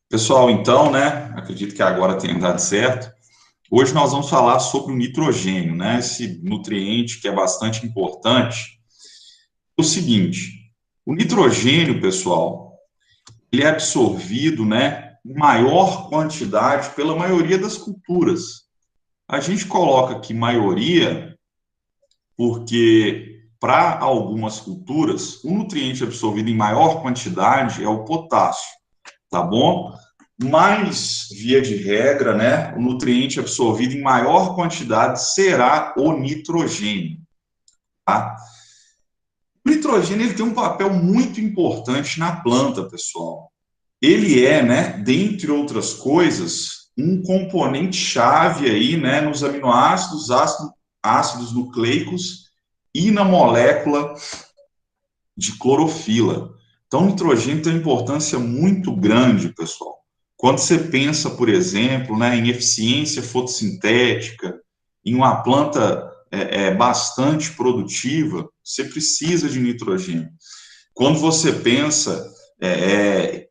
Pessoal, então, né, acredito que agora tenha dado certo. Hoje nós vamos falar sobre o nitrogênio, né, esse nutriente que é bastante importante. O seguinte, o nitrogênio, pessoal, ele é absorvido, né, em maior quantidade pela maioria das culturas. A gente coloca aqui maioria porque, para algumas culturas, o nutriente absorvido em maior quantidade é o potássio, tá bom? Mas, via de regra, né, o nutriente absorvido em maior quantidade será o nitrogênio, tá? O nitrogênio ele tem um papel muito importante na planta, pessoal. Ele é, né, dentre outras coisas, um componente chave aí, né, nos aminoácidos, ácidos nucleicos e na molécula de clorofila. Então, o nitrogênio tem uma importância muito grande, pessoal. Quando você pensa, por exemplo, né, em eficiência fotossintética, em uma planta bastante produtiva, você precisa de nitrogênio. Quando você pensa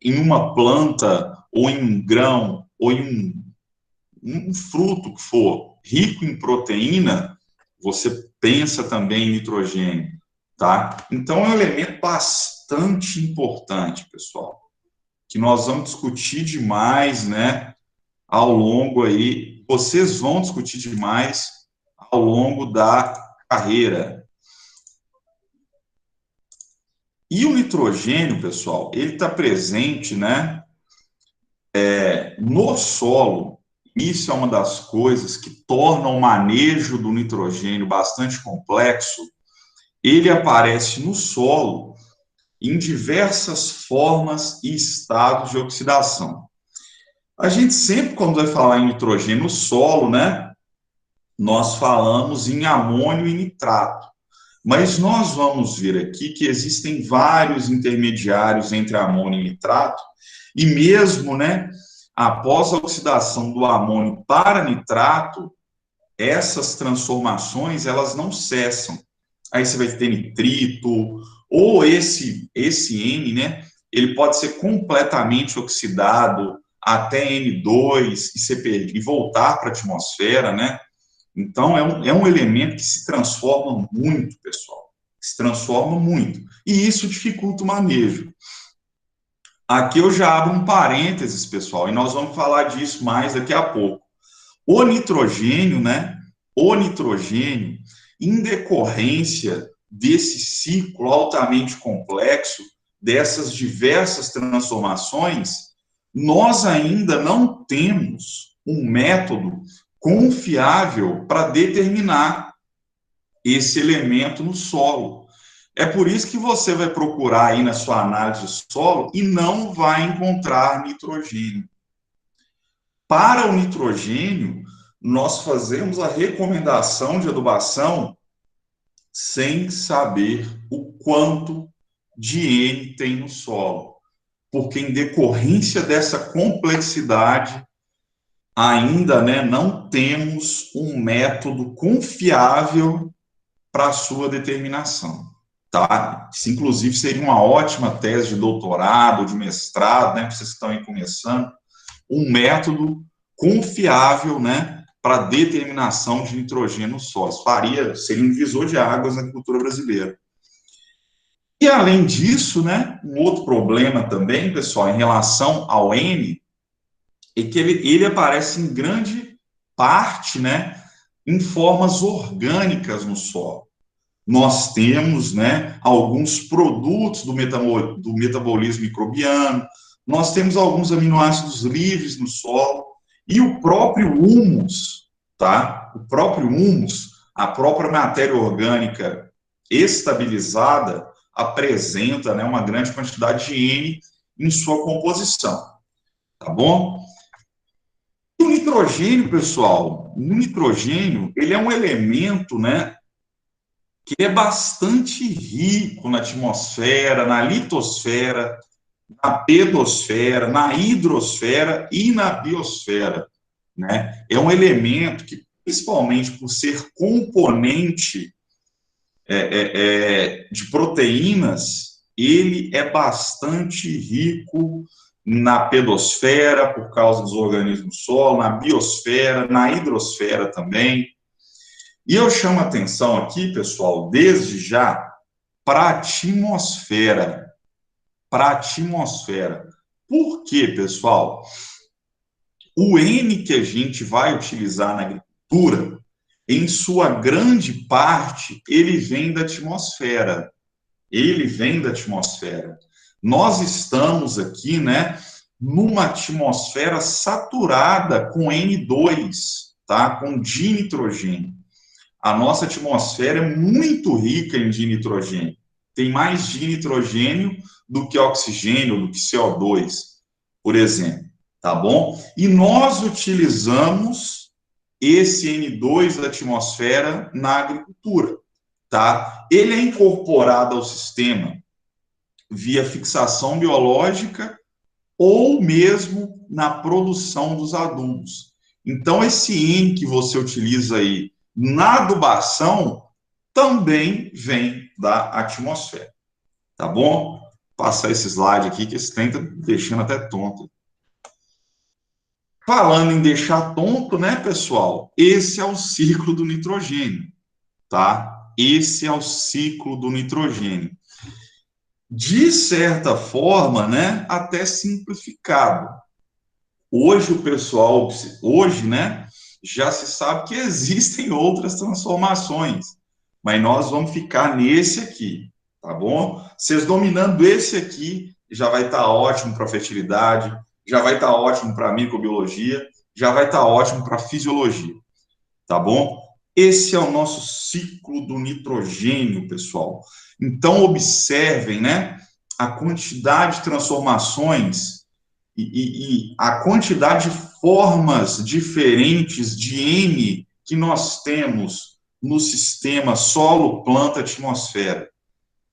em uma planta, ou em um grão, ou em um fruto que for rico em proteína, você pensa também em nitrogênio, tá? Então é um elemento bastante importante, pessoal, que nós vamos discutir demais, né, ao longo aí, vocês vão discutir demais ao longo da carreira. E o nitrogênio, pessoal, ele está presente, né, no solo. Isso é uma das coisas que torna o manejo do nitrogênio bastante complexo. Ele aparece no solo em diversas formas e estados de oxidação. A gente sempre, quando vai falar em nitrogênio no solo, né, nós falamos em amônio e nitrato. Mas nós vamos ver aqui que existem vários intermediários entre amônio e nitrato, e mesmo, né, após a oxidação do amônio para nitrato, essas transformações, elas não cessam. Aí você vai ter nitrito, ou esse N, né, ele pode ser completamente oxidado até N2 e voltar para a atmosfera, né? Então, é um elemento que se transforma muito, pessoal. Se transforma muito. E isso dificulta o manejo. Aqui eu já abro um parênteses, pessoal, e nós vamos falar disso mais daqui a pouco. O nitrogênio, né? O nitrogênio, em decorrência desse ciclo altamente complexo, dessas diversas transformações, nós ainda não temos um método confiável para determinar esse elemento no solo. É por isso que você vai procurar aí na sua análise de solo e não vai encontrar nitrogênio. Para o nitrogênio, nós fazemos a recomendação de adubação sem saber o quanto de N tem no solo, porque em decorrência dessa complexidade, ainda, né, não temos um método confiável para a sua determinação, tá? Isso, inclusive, seria uma ótima tese de doutorado, de mestrado, né, vocês que estão aí começando, um método confiável, né, para determinação de nitrogênio nos solos. Seria um divisor de águas na agricultura brasileira. E, além disso, né, um outro problema também, pessoal, em relação ao N, é que ele aparece em grande parte, né, em formas orgânicas no solo. Nós temos, né, alguns produtos do metabolismo microbiano, nós temos alguns aminoácidos livres no solo, e o próprio humus, tá? O próprio humus, a própria matéria orgânica estabilizada, apresenta, né, uma grande quantidade de N em sua composição, tá bom? E o nitrogênio, pessoal, o nitrogênio, ele é um elemento, né, que é bastante rico na atmosfera, na litosfera, na pedosfera, na hidrosfera e na biosfera, né? É um elemento que, principalmente por ser componente de proteínas, ele é bastante rico na pedosfera, por causa dos organismos do solo, na biosfera, na hidrosfera também. E eu chamo a atenção aqui, pessoal, desde já, para a atmosfera. Para a atmosfera. Por quê, pessoal? O N que a gente vai utilizar na agricultura, em sua grande parte, ele vem da atmosfera. Ele vem da atmosfera. Nós estamos aqui, né, numa atmosfera saturada com N2, tá? Com dinitrogênio. A nossa atmosfera é muito rica em dinitrogênio. Tem mais dinitrogênio do que oxigênio, do que CO2, por exemplo, tá bom? E nós utilizamos esse N2 da atmosfera na agricultura, tá? Ele é incorporado ao sistema via fixação biológica ou mesmo na produção dos adubos. Então, esse N que você utiliza aí na adubação também vem da atmosfera, tá bom? Vou passar esse slide aqui, que esse trem tá deixando até tonto. Falando em deixar tonto, né, pessoal? Esse é o ciclo do nitrogênio, tá? Esse é o ciclo do nitrogênio. De certa forma, né, até simplificado. Hoje o pessoal, né, já se sabe que existem outras transformações, mas nós vamos ficar nesse aqui, tá bom? Vocês dominando esse aqui, já vai estar ótimo para fertilidade, já vai estar ótimo para microbiologia, já vai estar ótimo para fisiologia, tá bom? Esse é o nosso ciclo do nitrogênio, pessoal. Então, observem, né, a quantidade de transformações e a quantidade de formas diferentes de N que nós temos no sistema solo, planta, atmosfera,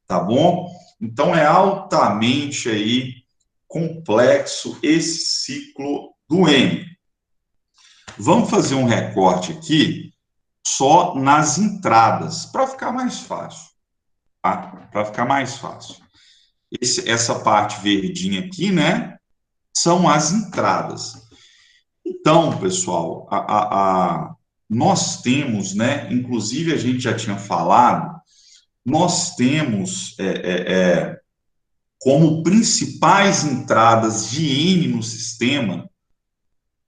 tá bom? Então, é altamente aí complexo esse ciclo do N. Vamos fazer um recorte aqui só nas entradas, para ficar mais fácil, tá? Para ficar mais fácil. Essa parte verdinha aqui, né, são as entradas. Então, pessoal, nós temos, né, inclusive a gente já tinha falado, nós temos como principais entradas de N no sistema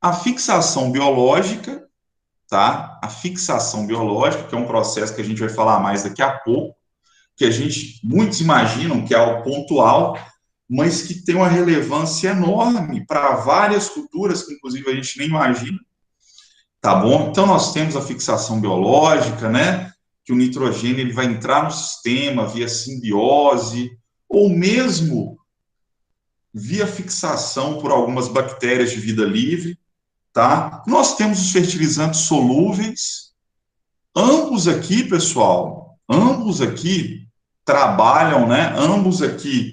a fixação biológica, tá? A fixação biológica, que é um processo que a gente vai falar mais daqui a pouco, que muitos imaginam que é algo pontual, mas que tem uma relevância enorme para várias culturas, que inclusive a gente nem imagina, tá bom? Então, nós temos a fixação biológica, né? Que o nitrogênio ele vai entrar no sistema via simbiose, ou mesmo via fixação por algumas bactérias de vida livre, tá? Nós temos os fertilizantes solúveis, ambos aqui, pessoal, ambos aqui trabalham, né? Ambos aqui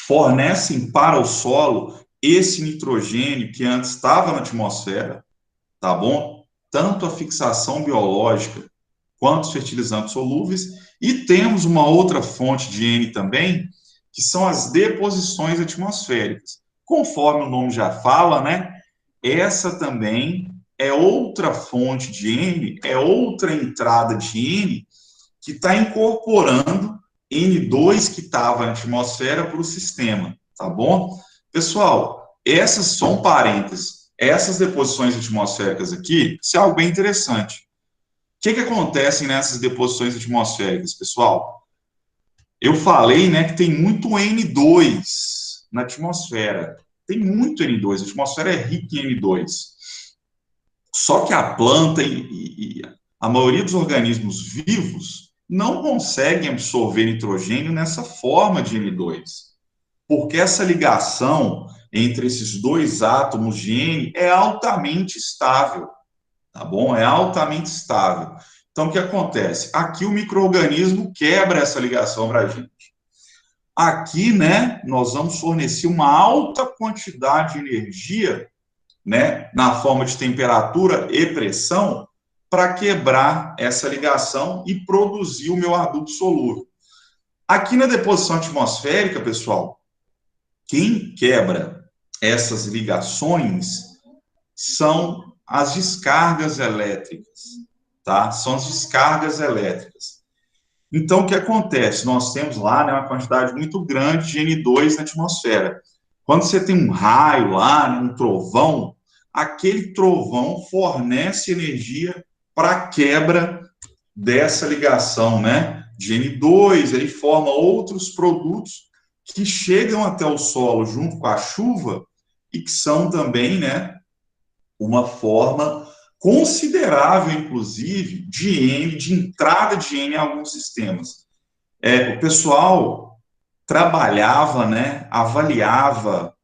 fornecem para o solo esse nitrogênio que antes estava na atmosfera, tá bom? Tanto a fixação biológica quanto os fertilizantes solúveis, e temos uma outra fonte de N também, que são as deposições atmosféricas. Conforme o nome já fala, né? Essa também é outra fonte de N, é outra entrada de N que está incorporando N2 que estava na atmosfera para o sistema, tá bom? Pessoal, essas são parênteses. Essas deposições atmosféricas aqui, isso é algo bem interessante. O que acontece nessas deposições atmosféricas, pessoal? Eu falei, né, que tem muito N2 na atmosfera. Tem muito N2, a atmosfera é rica em N2. Só que a planta e a maioria dos organismos vivos não conseguem absorver nitrogênio nessa forma de N2, porque essa ligação entre esses dois átomos de N é altamente estável, tá bom? É altamente estável. Então, o que acontece? Aqui o micro-organismo quebra essa ligação para a gente. Aqui, né, nós vamos fornecer uma alta quantidade de energia, né, na forma de temperatura e pressão, para quebrar essa ligação e produzir o meu adubo solúvel. Aqui na deposição atmosférica, pessoal, Quem quebra essas ligações são as descargas elétricas, tá? São as descargas elétricas. Então, o que acontece? Nós temos lá, né, uma quantidade muito grande de N2 na atmosfera. Quando você tem um raio lá, né, um trovão, aquele trovão fornece energia para a quebra dessa ligação, né, de N2, ele forma outros produtos que chegam até o solo junto com a chuva e que são também, né, uma forma considerável, inclusive, de N, de entrada de N em alguns sistemas. O pessoal trabalhava, né, avaliava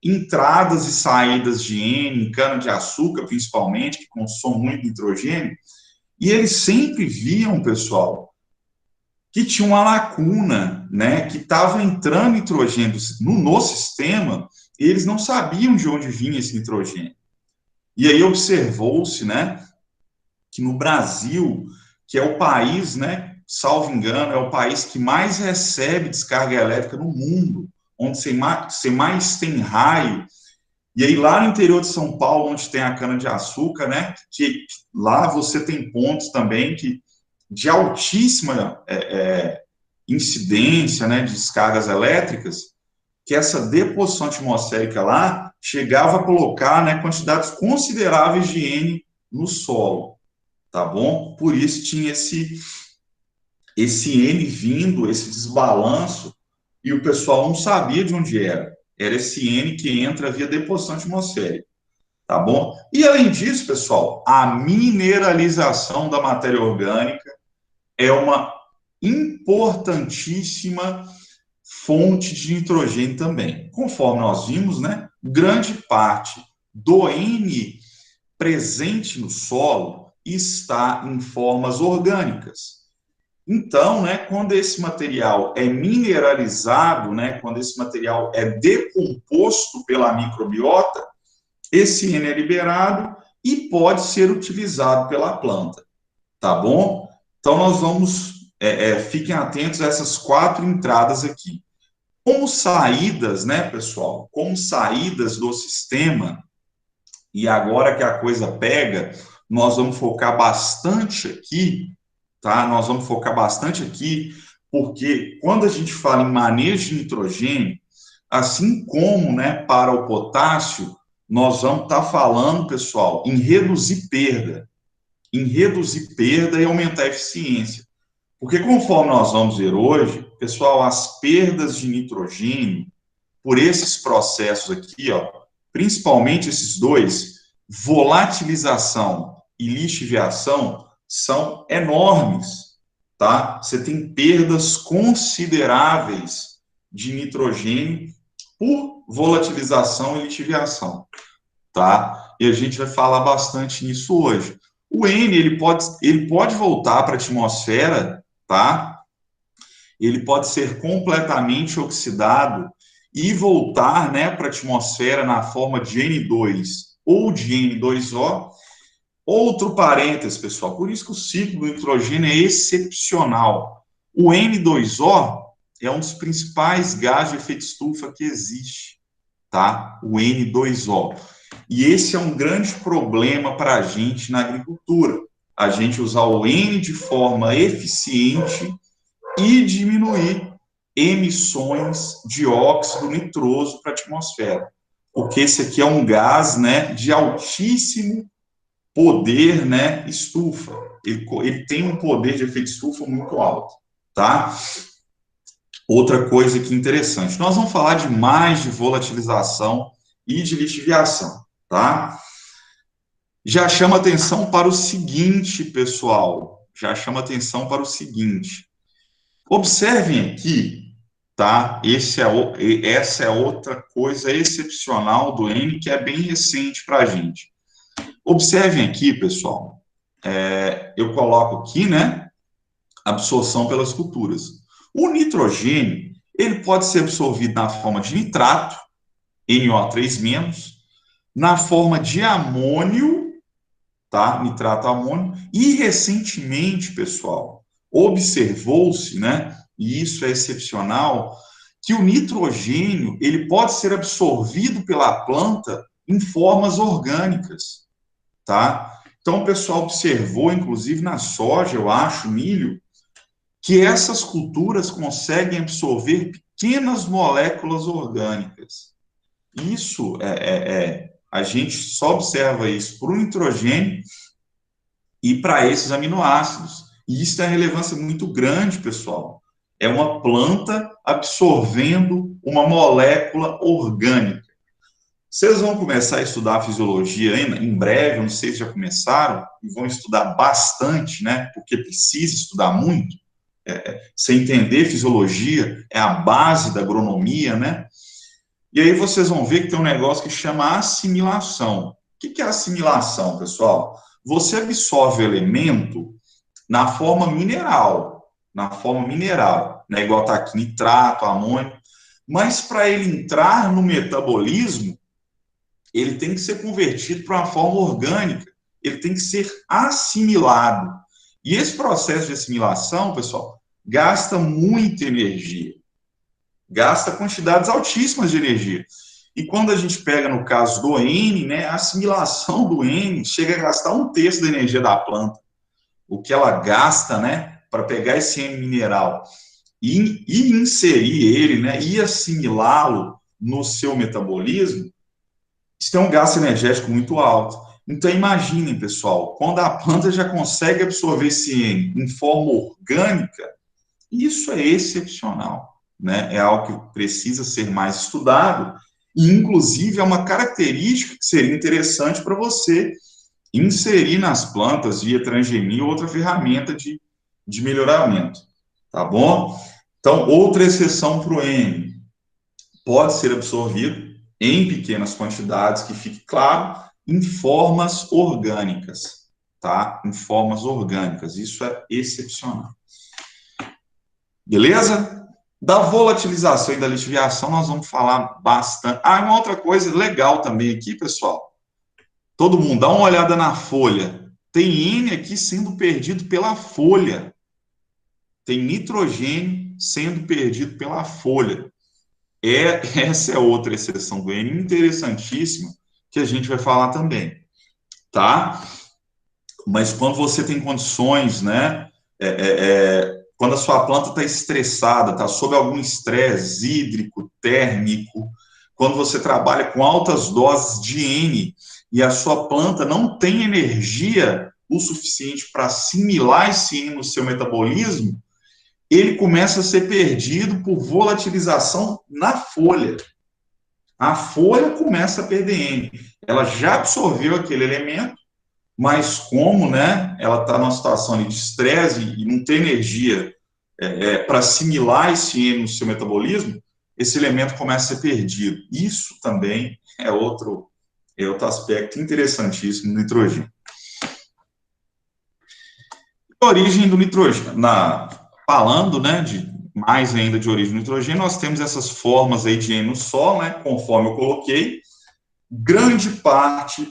entradas e saídas de N, em cana-de-açúcar, principalmente, que consome muito nitrogênio, e eles sempre viam, pessoal, que tinha uma lacuna, né, que estava entrando nitrogênio no sistema, e eles não sabiam de onde vinha esse nitrogênio. E aí observou-se, né, que no Brasil, que é o país, né, salvo engano, é o país que mais recebe descarga elétrica no mundo, onde você mais tem raio. E aí lá no interior de São Paulo, onde tem a cana-de-açúcar, né, que lá você tem pontos também que de altíssima incidência, né, de descargas elétricas, que essa deposição atmosférica lá chegava a colocar, né, quantidades consideráveis de N no solo, tá bom? Por isso tinha esse N vindo, esse desbalanço, e o pessoal não sabia de onde era. Era esse N que entra via deposição atmosférica, tá bom? E além disso, pessoal, a mineralização da matéria orgânica é uma importantíssima fonte de nitrogênio também. Conforme nós vimos, né, grande parte do N presente no solo está em formas orgânicas. Então, né, quando esse material é mineralizado, né, quando esse material é decomposto pela microbiota, esse N é liberado e pode ser utilizado pela planta, tá bom? Então, nós vamos, fiquem atentos a essas 4 entradas aqui. Como saídas, né, pessoal? Como saídas do sistema, e agora que a coisa pega, nós vamos focar bastante aqui, tá? Nós vamos focar bastante aqui, porque quando a gente fala em manejo de nitrogênio, assim como, né, para o potássio, nós vamos estar falando, pessoal, em reduzir perda e aumentar a eficiência. Porque conforme nós vamos ver hoje, pessoal, as perdas de nitrogênio por esses processos aqui, ó, principalmente esses dois, volatilização e lixiviação, são enormes, tá? Você tem perdas consideráveis de nitrogênio por volatilização e lixiviação, tá? E a gente vai falar bastante nisso hoje. O N, ele pode voltar para a atmosfera, tá? Ele pode ser completamente oxidado e voltar, né, para a atmosfera na forma de N2 ou de N2O. Outro parênteses, pessoal, por isso que o ciclo do nitrogênio é excepcional. O N2O é um dos principais gases de efeito estufa que existe, tá? O N2O. E esse é um grande problema para a gente na agricultura. A gente usar o N de forma eficiente e diminuir emissões de óxido nitroso para a atmosfera. Porque esse aqui é um gás, né, de altíssimo poder, né, estufa. Ele tem um poder de efeito estufa muito alto, tá? Outra coisa que interessante, nós vamos falar de mais de volatilização e de lixiviação, tá? Já chama atenção para o seguinte, pessoal, já chama atenção para o seguinte. Observem aqui, tá? Essa é outra coisa excepcional do N que é bem recente para a gente. Observem aqui, pessoal, eu coloco aqui, né, absorção pelas culturas. O nitrogênio, ele pode ser absorvido na forma de nitrato, NO3-, na forma de amônio, tá? Nitrato amônio, e recentemente, pessoal, observou-se, né, e isso é excepcional, que o nitrogênio ele pode ser absorvido pela planta em formas orgânicas, tá? Então, o pessoal observou, inclusive na soja, eu acho, milho, que essas culturas conseguem absorver pequenas moléculas orgânicas. Isso a gente só observa isso para o nitrogênio e para esses aminoácidos. E isso tem uma relevância muito grande, pessoal. É uma planta absorvendo uma molécula orgânica. Vocês vão começar a estudar a fisiologia em breve, não sei se já começaram, e vão estudar bastante, né? Porque precisa estudar muito. Você entender fisiologia é a base da agronomia, né? E aí vocês vão ver que tem um negócio que chama assimilação. O que é assimilação, pessoal? Você absorve o elemento na forma mineral, né? Igual está aqui, nitrato, amônio, mas para ele entrar no metabolismo, ele tem que ser convertido para uma forma orgânica, ele tem que ser assimilado. E esse processo de assimilação, pessoal, gasta muita energia, gasta quantidades altíssimas de energia. E quando a gente pega no caso do N, né, a assimilação do N chega a gastar 1/3 da energia da planta. O que ela gasta, né, para pegar esse N mineral e inserir ele, né, e assimilá-lo no seu metabolismo, isso tem um gasto energético muito alto. Então, imaginem, pessoal, quando a planta já consegue absorver esse N em forma orgânica, isso é excepcional, né? É algo que precisa ser mais estudado e, inclusive, é uma característica que seria interessante para você inserir nas plantas via transgenia ou outra ferramenta de melhoramento, tá bom? Então, outra exceção para o N, pode ser absorvido em pequenas quantidades, que fique claro, em formas orgânicas, tá? Em formas orgânicas, isso é excepcional. Beleza? Da volatilização e da lixiviação nós vamos falar bastante. Ah, uma outra coisa legal também aqui, pessoal. Todo mundo, dá uma olhada na folha. Tem N aqui sendo perdido pela folha. Tem nitrogênio sendo perdido pela folha. Essa é outra exceção do N, interessantíssima, que a gente vai falar também, tá? Mas quando você tem condições, né, quando a sua planta está estressada, está sob algum estresse hídrico, térmico, quando você trabalha com altas doses de N e a sua planta não tem energia o suficiente para assimilar esse N no seu metabolismo, ele começa a ser perdido por volatilização na folha. A folha começa a perder N. Ela já absorveu aquele elemento, mas como, né, ela está numa situação ali de estresse e não tem energia para assimilar esse N no seu metabolismo, esse elemento começa a ser perdido. Isso também é outro aspecto interessantíssimo do nitrogênio. A origem do nitrogênio, falando, né, mais ainda de origem do nitrogênio, nós temos essas formas aí de N no solo, né, conforme eu coloquei, grande parte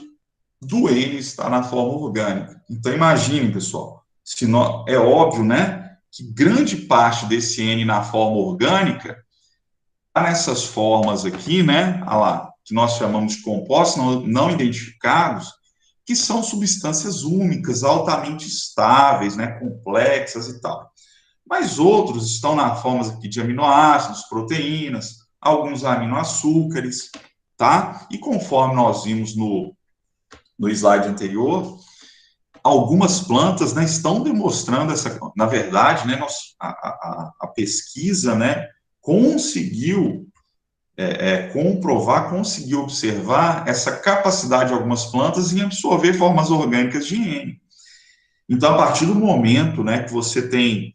do N está na forma orgânica. Então, imagine, pessoal, é óbvio, né, que grande parte desse N na forma orgânica está nessas formas aqui, né, lá, que nós chamamos de compostos não identificados, que são substâncias úmicas, altamente estáveis, né, complexas e tal. Mas outros estão na forma aqui de aminoácidos, proteínas, alguns aminoaçúcares, tá? E conforme nós vimos no slide anterior, algumas plantas, né, estão demonstrando na verdade, né, a pesquisa, né, conseguiu comprovar, conseguiu observar essa capacidade de algumas plantas em absorver formas orgânicas de N. Então, a partir do momento, né, que você tem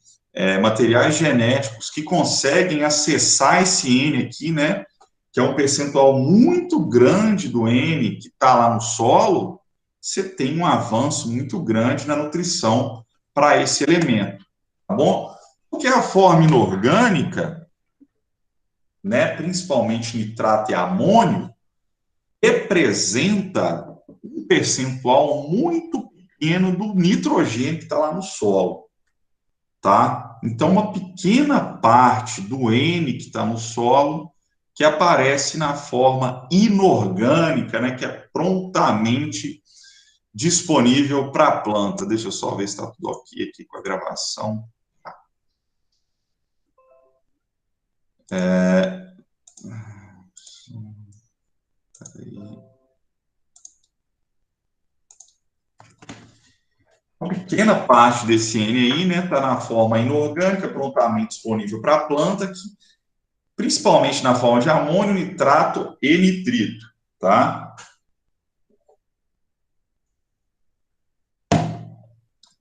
materiais genéticos que conseguem acessar esse N aqui, né, que é um percentual muito grande do N que está lá no solo, você tem um avanço muito grande na nutrição para esse elemento, tá bom? Porque a forma inorgânica, né, principalmente nitrato e amônio, representa um percentual muito pequeno do nitrogênio que está lá no solo. tá? Então, uma pequena parte do N que está no solo, que aparece na forma inorgânica, né, que é prontamente disponível para a planta. Deixa eu só ver se está tudo ok aqui com a gravação. Uma pequena parte desse N aí, né, está na forma inorgânica, prontamente disponível para a planta, que, principalmente na forma de amônio, nitrato e nitrito, tá?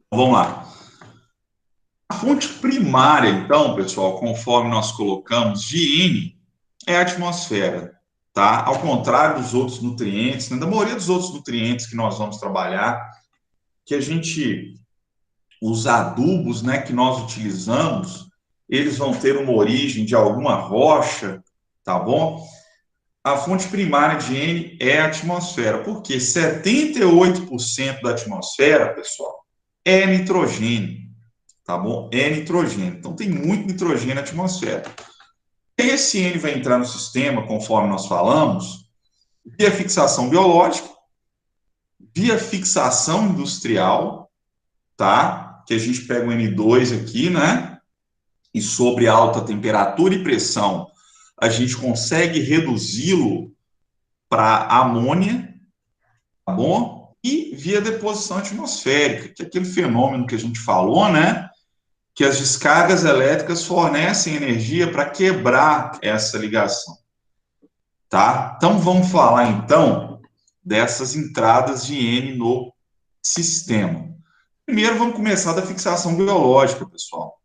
Vamos lá. A fonte primária, então, pessoal, conforme nós colocamos, de N, é a atmosfera, tá? Ao contrário dos outros nutrientes, né, da maioria dos outros nutrientes que nós vamos trabalhar, que a gente, os adubos, né, que nós utilizamos, eles vão ter uma origem de alguma rocha, tá bom? A fonte primária de N é a atmosfera, porque 78% da atmosfera, pessoal, é nitrogênio, tá bom? É nitrogênio. Então, tem muito nitrogênio na atmosfera. Esse N vai entrar no sistema, conforme nós falamos, via fixação biológica, via fixação industrial, tá? Que a gente pega o N2 aqui, né? E sobre alta temperatura e pressão, a gente consegue reduzi-lo para amônia, tá bom? E via deposição atmosférica, que é aquele fenômeno que a gente falou, né? Que as descargas elétricas fornecem energia para quebrar essa ligação, tá? Então, vamos falar, então, dessas entradas de N no sistema. Primeiro, vamos começar da fixação biológica, pessoal.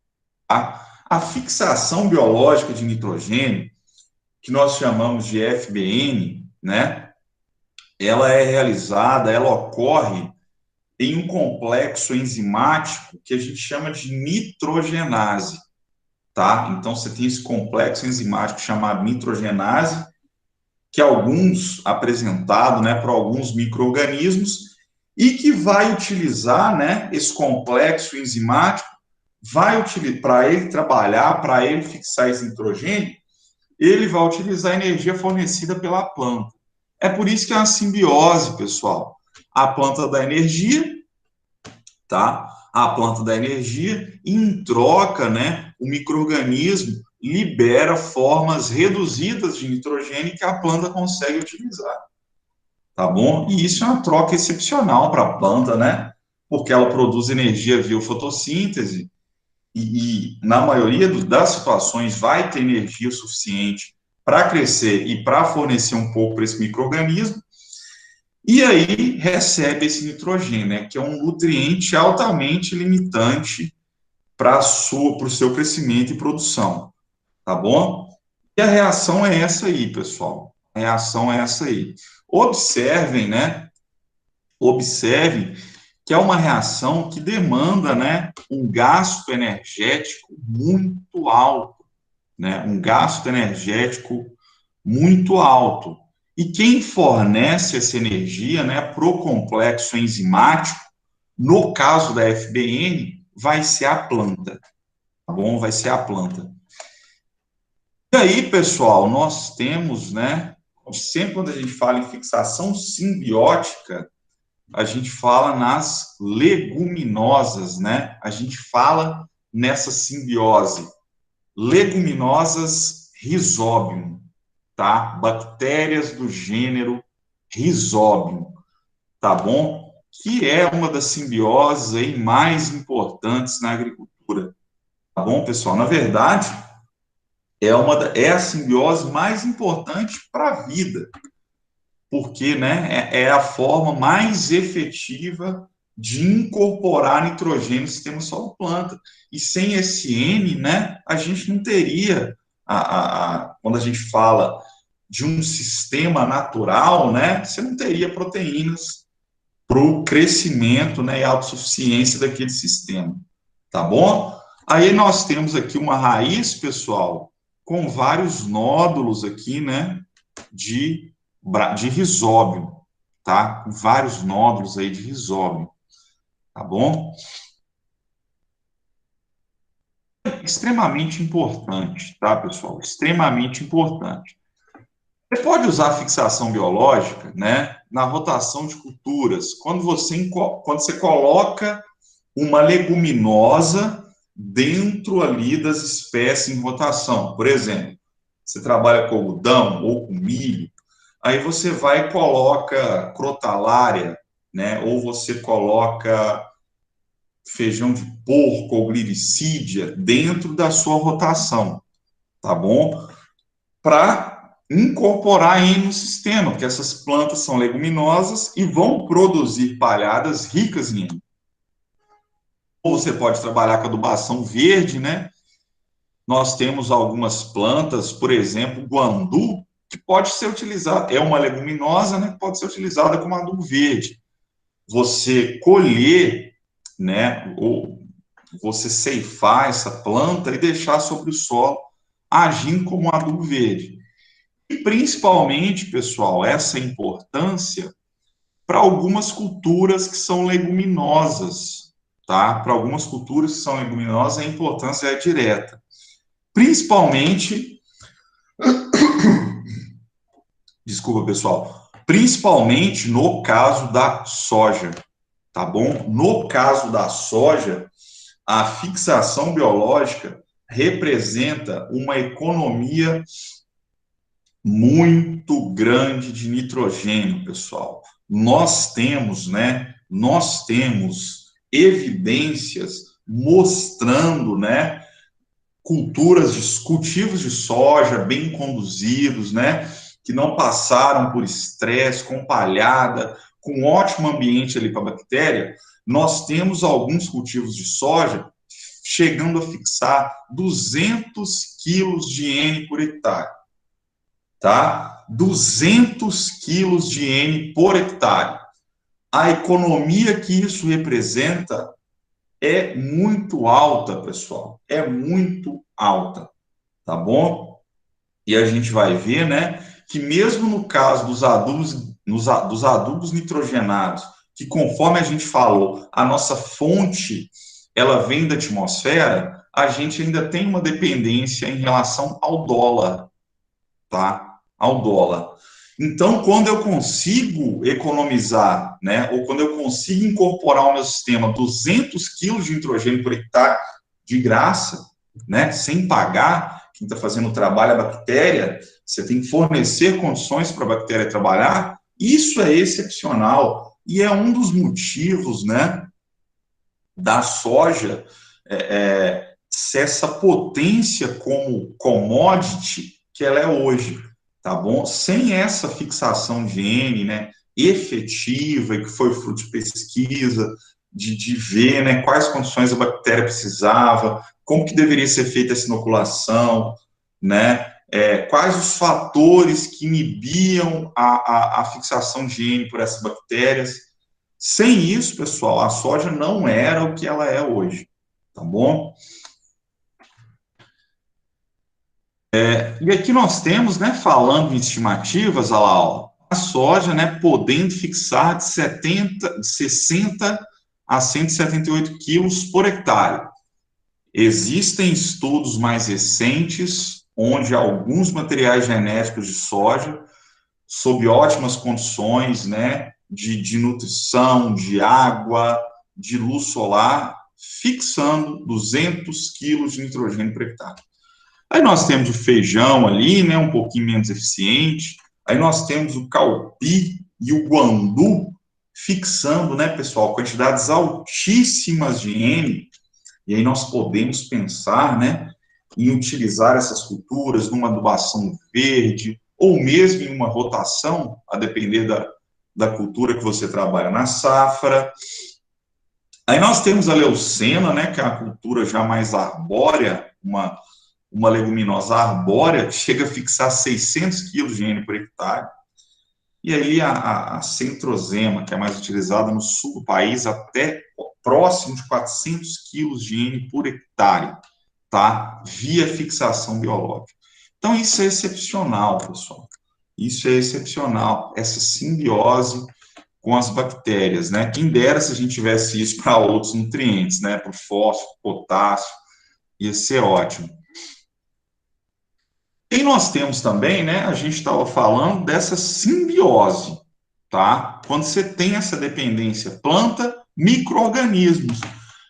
Tá? A fixação biológica de nitrogênio, que nós chamamos de FBN, né? Ela é realizada, ela ocorre em um complexo enzimático que a gente chama de nitrogenase, tá? Então, você tem esse complexo enzimático chamado nitrogenase, que alguns apresentado, né, para alguns micro-organismos, e que vai utilizar, né, esse complexo enzimático, vai utilizar, para ele trabalhar, para ele fixar esse nitrogênio, ele vai utilizar a energia fornecida pela planta. É por isso que é uma simbiose, pessoal. A planta dá energia, tá? A planta dá energia e, em troca, né, o micro-organismo libera formas reduzidas de nitrogênio que a planta consegue utilizar, tá bom? E isso é uma troca excepcional para a planta, né? Porque ela produz energia via fotossíntese na maioria das situações, vai ter energia suficiente para crescer e para fornecer um pouco para esse micro-organismo, e aí recebe esse nitrogênio, né, que é um nutriente altamente limitante para o seu crescimento e produção, tá bom? E a reação é essa aí, pessoal. A reação é essa aí. Observem, né? Observem que é uma reação que demanda, né, um gasto energético muito alto, né? Um gasto energético muito alto. E quem fornece essa energia, né, para o complexo enzimático, no caso da FBN, vai ser a planta, tá bom? Vai ser a planta. E aí, pessoal, nós temos, né, sempre quando a gente fala em fixação simbiótica, a gente fala nas leguminosas, né? A gente fala nessa simbiose. Leguminosas Rhizobium, tá? Bactérias do gênero Rhizobium, tá bom? Que é uma das simbioses aí mais importantes na agricultura, tá bom, pessoal? Na verdade, é a simbiose mais importante para a vida, porque, né, é a forma mais efetiva de incorporar nitrogênio no sistema solo-planta. E sem esse N, né, a gente não teria, quando a gente fala de um sistema natural, né, você não teria proteínas para o crescimento, né, e autossuficiência daquele sistema, tá bom? Aí nós temos aqui uma raiz, pessoal, com vários nódulos aqui, né, de, de risóbio, tá? Com vários nódulos aí de risóbio, tá bom? extremamente importante, tá, pessoal? Extremamente importante. Você pode usar a fixação biológica, né, na rotação de culturas, quando você coloca uma leguminosa dentro ali das espécies em rotação. Por exemplo, você trabalha com algodão ou com milho, aí você vai e coloca crotalária, né, ou você coloca feijão de porco ou gliricídia dentro da sua rotação, tá bom? Para incorporar aí no sistema, porque essas plantas são leguminosas e vão produzir palhadas ricas em N. Ou você pode trabalhar com adubação verde, né? Nós temos algumas plantas, por exemplo, o guandu, que pode ser utilizada, é uma leguminosa, né? Que pode ser utilizada como adubo verde. Você colher, né? Ou você ceifar essa planta e deixar sobre o solo, agindo como adubo verde. E principalmente, pessoal, essa importância para algumas culturas que são leguminosas, tá? Para algumas culturas que são leguminosas, a importância é direta. Principalmente, desculpa, pessoal, principalmente no caso da soja, tá bom? No caso da soja, a fixação biológica representa uma economia muito grande de nitrogênio, pessoal. Nós temos, né? Nós temos evidências mostrando, né? Cultivos de soja bem conduzidos, né? Que não passaram por estresse, com palhada, com ótimo ambiente ali para a bactéria. Nós temos alguns cultivos de soja chegando a fixar 200 quilos de N por hectare, tá? 200 quilos de N por hectare. A economia que isso representa é muito alta, pessoal. É muito alta, tá bom? E a gente vai ver, né, que mesmo no caso dos adubos nitrogenados, que conforme a gente falou, a nossa fonte, ela vem da atmosfera, a gente ainda tem uma dependência em relação ao dólar, tá? Ao dólar. Então, quando eu consigo economizar, né, ou quando eu consigo incorporar ao meu sistema 200 quilos de nitrogênio por hectare de graça, né, sem pagar, quem está fazendo o trabalho é a bactéria, você tem que fornecer condições para a bactéria trabalhar, isso é excepcional e é um dos motivos, né, da soja ser essa potência como commodity que ela é hoje, tá bom? Sem essa fixação de N, né, efetiva, e que foi fruto de pesquisa, de ver, né, quais condições a bactéria precisava, como que deveria ser feita essa inoculação, né, quais os fatores que inibiam a fixação de N por essas bactérias. Sem isso, pessoal, a soja não era o que ela é hoje, tá bom? E aqui nós temos, né, falando em estimativas, olha lá, ó, a soja, né, podendo fixar de 60 a 178 quilos por hectare. Existem estudos mais recentes, onde alguns materiais genéticos de soja, sob ótimas condições, né, de nutrição, de água, de luz solar, fixando 200 quilos de nitrogênio por hectare. Aí nós temos o feijão ali, né, um pouquinho menos eficiente. Aí nós temos o caupi e o guandu fixando, né, pessoal, quantidades altíssimas de N. E aí nós podemos pensar, né, em utilizar essas culturas numa adubação verde ou mesmo em uma rotação, a depender da cultura que você trabalha na safra. Aí nós temos a leucena, né, que é a cultura já mais arbórea, uma leguminosa arbórea que chega a fixar 600 quilos de N por hectare. E aí a centrosema, que é mais utilizada no sul do país, até próximo de 400 quilos de N por hectare, tá? Via fixação biológica. Então, isso é excepcional, pessoal. Isso é excepcional, essa simbiose com as bactérias, né? Quem dera se a gente tivesse isso para outros nutrientes, né? Para o fósforo, potássio, Ia ser ótimo. E nós temos também, né, a gente estava falando dessa simbiose, tá? Quando você tem essa dependência planta, micro-organismos.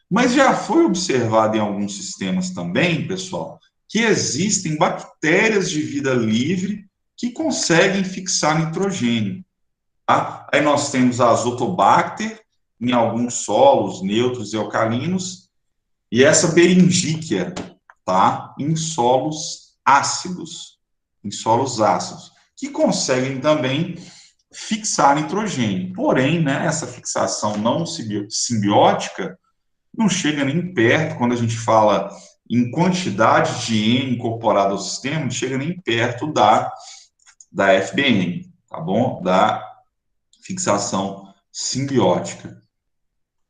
Mas já foi observado em alguns sistemas também, pessoal, que existem bactérias de vida livre que conseguem fixar nitrogênio, tá? Aí nós temos a Azotobacter em alguns solos neutros e alcalinos e essa Berinjíquia, tá? Em solos ácidos, que conseguem também fixar nitrogênio. Porém, né, essa fixação não simbiótica não chega nem perto, quando a gente fala em quantidade de N incorporada ao sistema, não chega nem perto da FBN, tá bom? Da fixação simbiótica,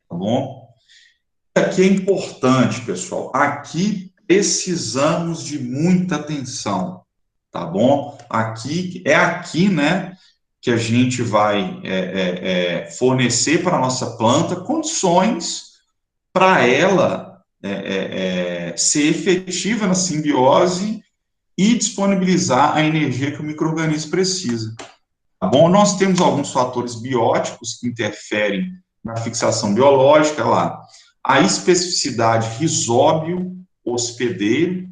tá bom? Aqui é importante, pessoal, aqui precisamos de muita atenção, tá bom? Aqui, né, que a gente vai fornecer para a nossa planta condições para ela ser efetiva na simbiose e disponibilizar a energia que o micro-organismo precisa. Tá bom? Nós temos alguns fatores bióticos que interferem na fixação biológica lá. A especificidade risóbio hospedeiro,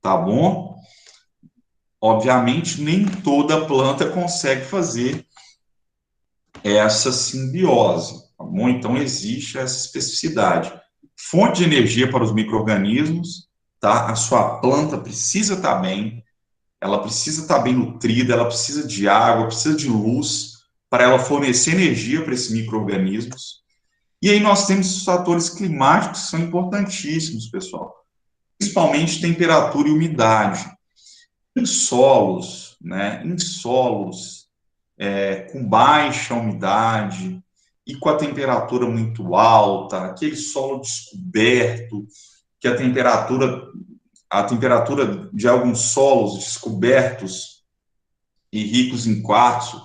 tá bom? Obviamente, nem toda planta consegue fazer essa simbiose, tá bom? Então, existe essa especificidade. Fonte de energia para os micro-organismos, tá? A sua planta precisa estar bem, ela precisa estar bem nutrida, ela precisa de água, precisa de luz para ela fornecer energia para esses micro-organismos. E aí nós temos os fatores climáticos que são importantíssimos, pessoal. Principalmente temperatura e umidade. Em solos, né? Em solos com baixa umidade e com a temperatura muito alta, aquele solo descoberto, que a temperatura de alguns solos descobertos e ricos em quartzo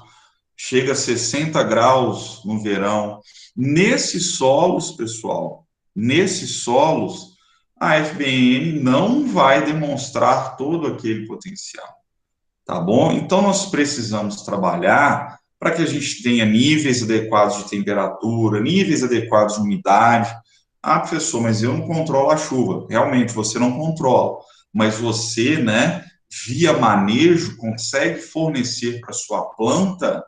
chega a 60 graus no verão. Nesses solos, pessoal, nesses solos, a FBN não vai demonstrar todo aquele potencial, tá bom? Então, nós precisamos trabalhar para que a gente tenha níveis adequados de temperatura, níveis adequados de umidade. Ah, professor, mas eu não controlo a chuva. Realmente, você não controla, mas você, né, via manejo, consegue fornecer para sua planta,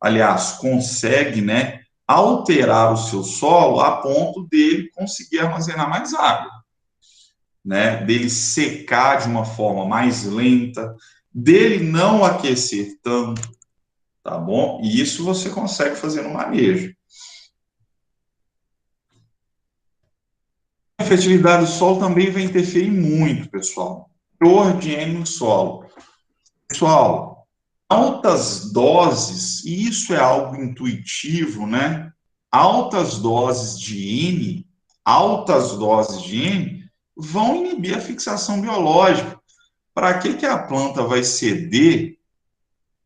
aliás, consegue, né, alterar o seu solo a ponto dele conseguir armazenar mais água, né, dele secar de uma forma mais lenta, dele não aquecer tanto, tá bom? E isso você consegue fazer no manejo. A fertilidade do solo também vai interferir muito, pessoal. Teor de N no solo. Pessoal, altas doses, e isso é algo intuitivo, né? Altas doses de N, altas doses de N vão inibir a fixação biológica. Para que a planta vai ceder?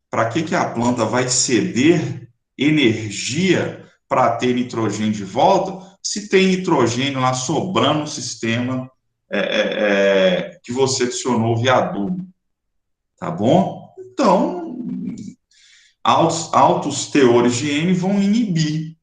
Para que a planta vai ceder energia para ter nitrogênio de volta, se tem nitrogênio lá sobrando no sistema que você adicionou via adubo, tá bom? Então, altos teores de N vão inibir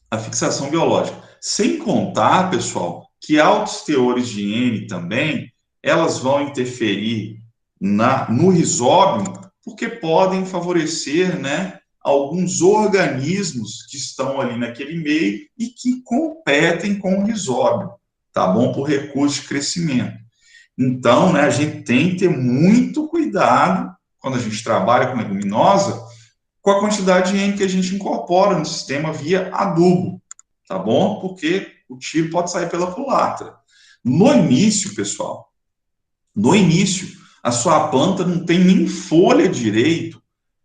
a fixação biológica. Sem contar, pessoal, que altos teores de N também, elas vão interferir no risóbio, porque podem favorecer, né, alguns organismos que estão ali naquele meio e que competem com o risóbio, tá bom? Por recurso de crescimento. Então, né, a gente tem que ter muito cuidado quando a gente trabalha com leguminosa, com a quantidade de N que a gente incorpora no sistema via adubo, tá bom? Porque o tiro pode sair pela culatra. No início, pessoal, no início, a sua planta não tem nem folha direito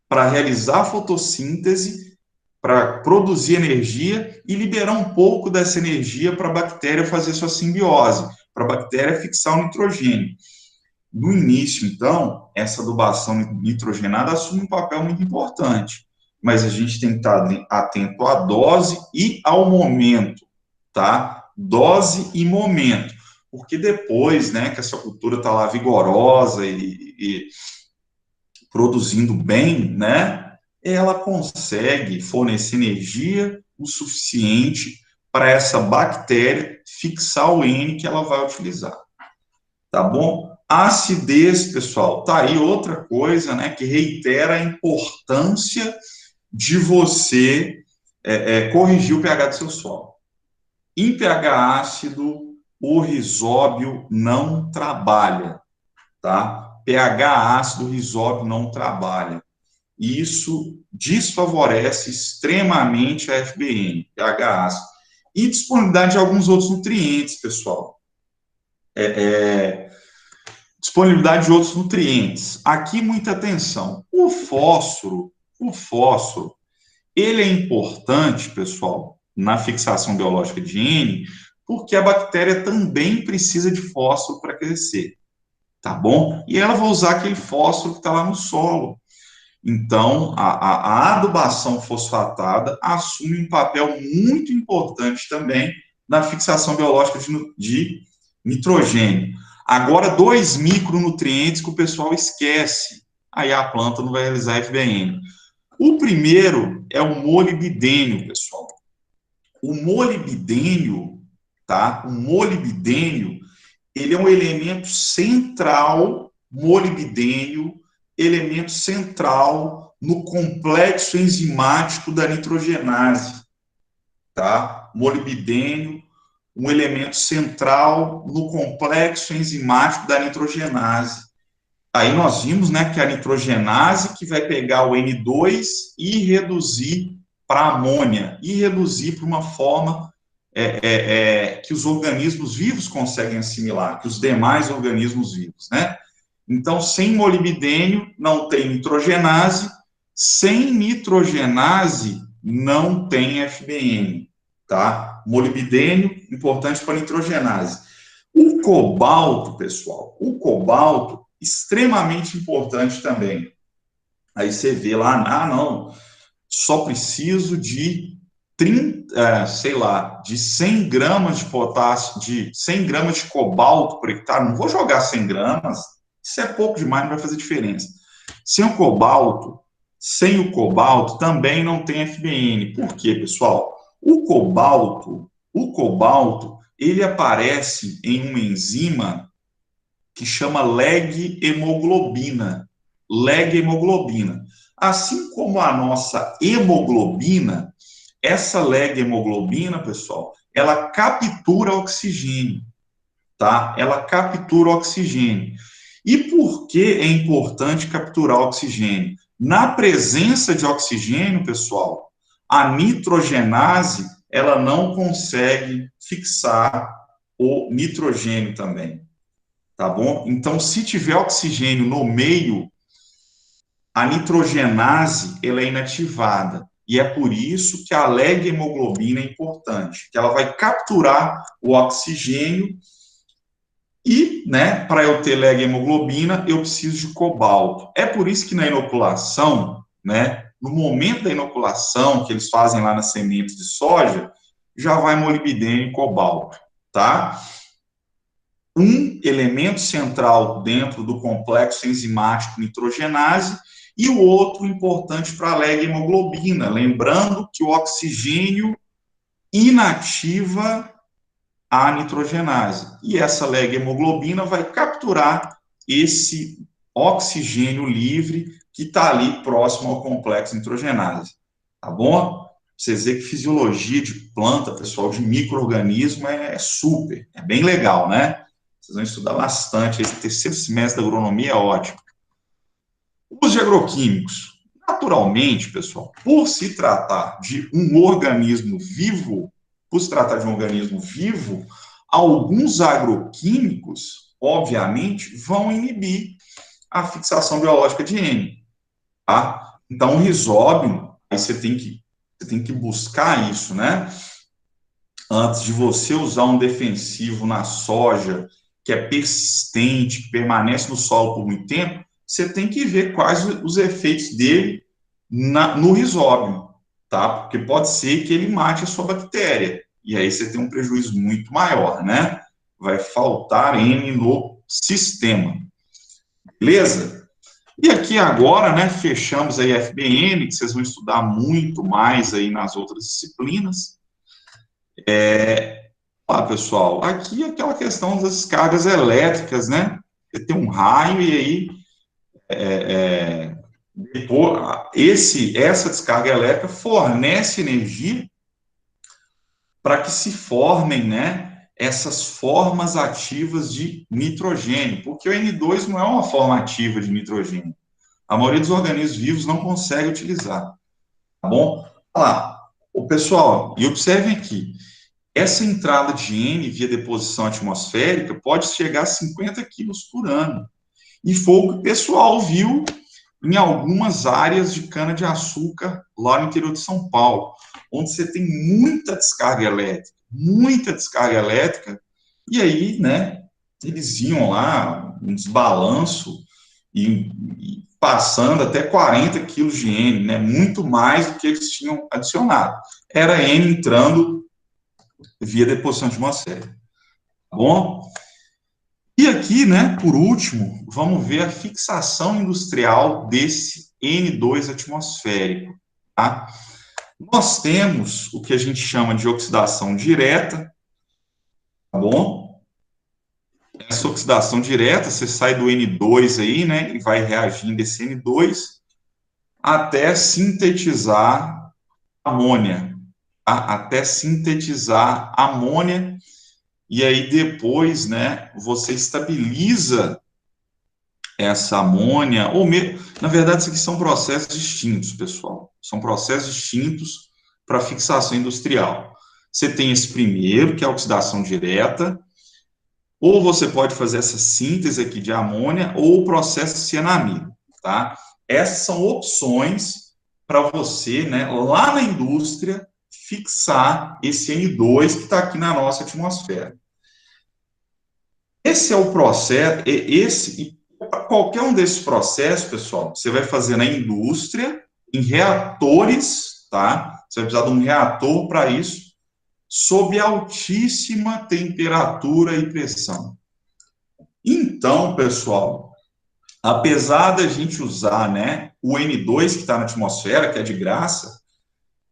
para realizar a fotossíntese, para produzir energia e liberar um pouco dessa energia para a bactéria fazer sua simbiose, para a bactéria fixar o nitrogênio. No início, então, essa adubação nitrogenada assume um papel muito importante, mas a gente tem que estar atento à dose e ao momento, tá? Dose e momento. porque depois, né, que essa cultura está lá vigorosa e produzindo bem, né, ela consegue fornecer energia o suficiente para essa bactéria fixar o N que ela vai utilizar, tá bom? A acidez, pessoal, tá aí outra coisa, né, que reitera a importância de você corrigir o pH do seu solo. Em pH ácido, o risóbio não trabalha, tá? pH ácido, o risóbio não trabalha. Isso desfavorece extremamente a FBN, pH ácido. E disponibilidade de alguns outros nutrientes, pessoal. Disponibilidade de outros nutrientes. Aqui, muita atenção. O fósforo, ele é importante, pessoal, na fixação biológica de N, porque a bactéria também precisa de fósforo para crescer, tá bom? E ela vai usar aquele fósforo que está lá no solo. Então, a adubação fosfatada assume um papel muito importante também na fixação biológica de nitrogênio. Agora, dois micronutrientes que o pessoal esquece, aí a planta não vai realizar FBN. O primeiro é o molibdênio, pessoal. O molibdênio, tá? O molibdênio, ele é um elemento central, molibdênio, elemento central no complexo enzimático da nitrogenase, tá? Molibdênio, um elemento central no complexo enzimático da nitrogenase. Aí nós vimos, né, que a nitrogenase que vai pegar o N2 e reduzir para amônia, e reduzir para uma forma que os organismos vivos conseguem assimilar, que os demais organismos vivos, né? Então, sem molibdênio, não tem nitrogenase, sem nitrogenase, não tem FBN, tá? Molibdênio, importante para nitrogenase. O cobalto, pessoal, o cobalto, extremamente importante também. Aí você vê lá, não, só preciso de 30, sei lá, de 100 gramas de potássio, de 100 gramas de cobalto por hectare, não vou jogar 100 gramas, isso é pouco demais, não vai fazer diferença. Sem o cobalto também não tem FBN. Por quê, pessoal? O cobalto, ele aparece em uma enzima que chama leg-hemoglobina. Leg-hemoglobina. Assim como a nossa hemoglobina, essa leg-hemoglobina, pessoal, ela captura oxigênio, tá? Ela captura oxigênio. E por que é importante capturar oxigênio? Na presença de oxigênio, pessoal, a nitrogenase, ela não consegue fixar o nitrogênio também, tá bom? Então, se tiver oxigênio no meio, a nitrogenase, ela é inativada. E é por isso que a leg-hemoglobina é importante, que ela vai capturar o oxigênio e, né, para eu ter leg-hemoglobina, eu preciso de cobalto. É por isso que na inoculação, né, no momento da inoculação, que eles fazem lá nas sementes de soja, já vai molibdênio e cobalto, tá? Um elemento central dentro do complexo enzimático nitrogenase e o outro importante para a leg-hemoglobina, lembrando que o oxigênio inativa a nitrogenase. E essa leg-hemoglobina vai capturar esse oxigênio livre que está ali próximo ao complexo nitrogenase. Tá bom? Vocês verem que fisiologia de planta, pessoal, de micro-organismo é super, é bem legal, né? Vocês vão estudar bastante. Esse terceiro semestre da agronomia é ótimo. Os agroquímicos, naturalmente, pessoal, por se tratar de um organismo vivo, alguns agroquímicos, obviamente, vão inibir a fixação biológica de N, tá? Então, o risóbio, aí você tem que buscar isso, né? Antes de você usar um defensivo na soja, que é persistente, que permanece no solo por muito tempo, você tem que ver quais os efeitos dele no risóbio, tá? Porque pode ser que ele mate a sua bactéria, e aí você tem um prejuízo muito maior, né? vai faltar N no sistema, beleza? E aqui agora, né, fechamos aí a FBN, que vocês vão estudar muito mais aí nas outras disciplinas. Ó, pessoal, aqui é aquela questão das descargas elétricas, né? Você tem um raio e aí essa descarga elétrica fornece energia para que se formem, né, essas formas ativas de nitrogênio, porque o N2 não é uma forma ativa de nitrogênio. A maioria dos organismos vivos não consegue utilizar, tá bom? Olha lá, o pessoal, e observem aqui, essa entrada de N via deposição atmosférica pode chegar a 50 quilos por ano. E foi o que o pessoal viu em algumas áreas de cana-de-açúcar lá no interior de São Paulo, onde você tem muita descarga elétrica, e aí, né, eles iam lá, um desbalanço, e passando até 40 quilos de N, né, muito mais do que eles tinham adicionado. Era N entrando via deposição atmosférica, tá bom? E aqui, né, por último, vamos ver a fixação industrial desse N2 atmosférico, tá? Nós temos o que a gente chama de oxidação direta, tá bom? Essa oxidação direta, você sai do N2 aí, né, e vai reagindo esse N2 até sintetizar amônia, tá? Até sintetizar amônia, e aí depois, né, você estabiliza essa amônia, na verdade, isso aqui são processos distintos, pessoal. São processos distintos para fixação industrial. Você tem esse primeiro, que é a oxidação direta, ou você pode fazer essa síntese aqui de amônia, ou o processo de cianamida, tá? Essas são opções para você, né, lá na indústria, fixar esse N2 que está aqui na nossa atmosfera. Esse é o processo, qualquer um desses processos, pessoal, você vai fazer na indústria, em reatores, tá? Você vai precisar de um reator para isso, sob altíssima temperatura e pressão. Então, pessoal, apesar da gente usar, né, o N2 que está na atmosfera, que é de graça,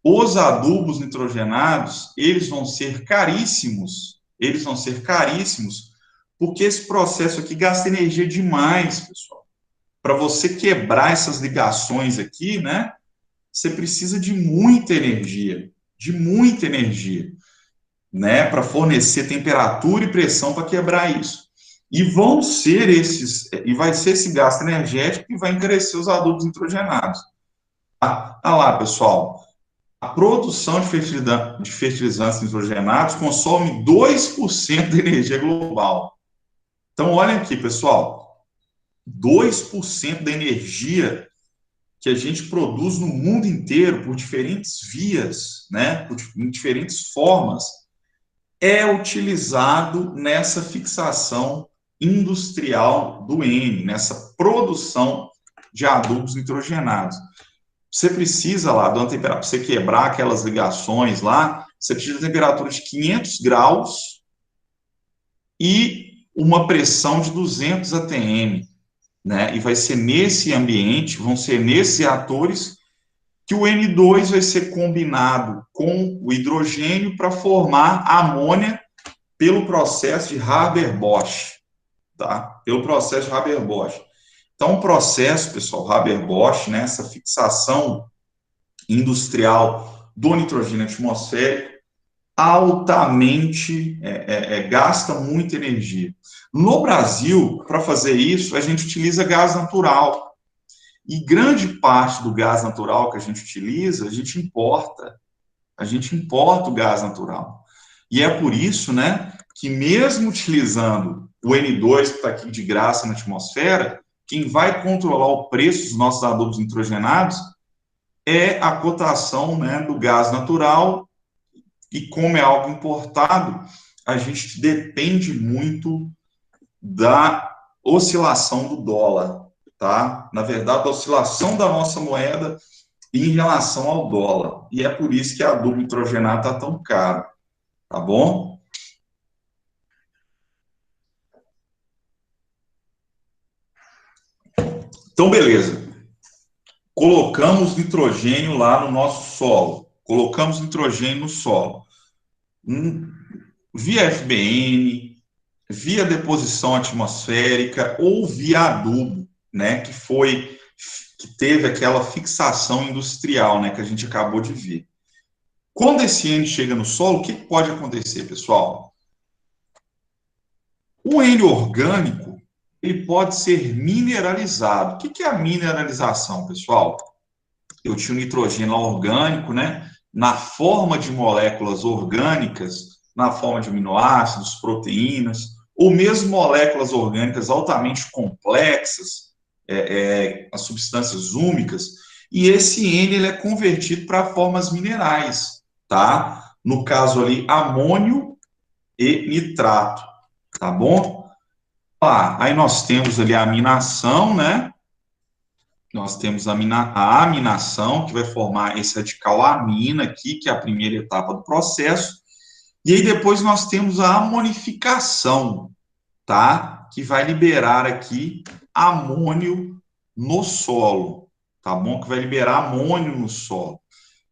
os adubos nitrogenados, eles vão ser caríssimos, porque esse processo aqui gasta energia demais, pessoal. Para você quebrar essas ligações aqui, né, você precisa de muita energia, né, para fornecer temperatura e pressão para quebrar isso. E vai ser esse gasto energético que vai encarecer os adubos nitrogenados. Tá? Olha lá, pessoal, a produção de fertilizantes nitrogenados consome 2% da energia global. Então, olhem aqui, pessoal, 2% da energia que a gente produz no mundo inteiro por diferentes vias, né, em diferentes formas, é utilizado nessa fixação industrial do N, nessa produção de adubos nitrogenados. Você precisa lá de uma temperatura, para você quebrar aquelas ligações lá, você precisa de temperatura de 500 graus e uma pressão de 200 atm, né? E vai ser nesse ambiente, vão ser nesses reatores que o N2 vai ser combinado com o hidrogênio para formar a amônia pelo processo de Haber-Bosch, tá? Pelo processo de Haber-Bosch. Então, o processo, pessoal, Haber-Bosch, né, essa fixação industrial do nitrogênio atmosférico, altamente, gasta muita energia. No Brasil, para fazer isso, a gente utiliza gás natural. E grande parte do gás natural que a gente utiliza, a gente importa. A gente importa o gás natural. E é por isso, né, que mesmo utilizando o N2, que está aqui de graça na atmosfera, quem vai controlar o preço dos nossos adubos nitrogenados é a cotação, né, do gás natural, e como é algo importado, a gente depende muito da oscilação do dólar, tá? Na verdade, da oscilação da nossa moeda em relação ao dólar. E é por isso que a adubo nitrogenado está tão caro, tá bom? Então, beleza. Colocamos nitrogênio lá no nosso solo. Colocamos nitrogênio no solo. Via FBN, via deposição atmosférica ou via adubo, né? Que teve aquela fixação industrial, né? Que a gente acabou de ver. Quando esse N chega no solo, o que pode acontecer, pessoal? O N orgânico, ele pode ser mineralizado. O que é a mineralização, pessoal? Eu tinha o nitrogênio orgânico, né? Na forma de moléculas orgânicas, na forma de aminoácidos, proteínas, ou mesmo moléculas orgânicas altamente complexas, as substâncias úmicas, e esse N ele é convertido para formas minerais, tá? No caso ali, amônio e nitrato, tá bom? Aí nós temos ali a aminação, né? Nós temos a aminação, que vai formar esse radical amina aqui, que é a primeira etapa do processo. E aí depois nós temos a amonificação, tá? Que vai liberar aqui amônio no solo, tá bom? Que vai liberar amônio no solo.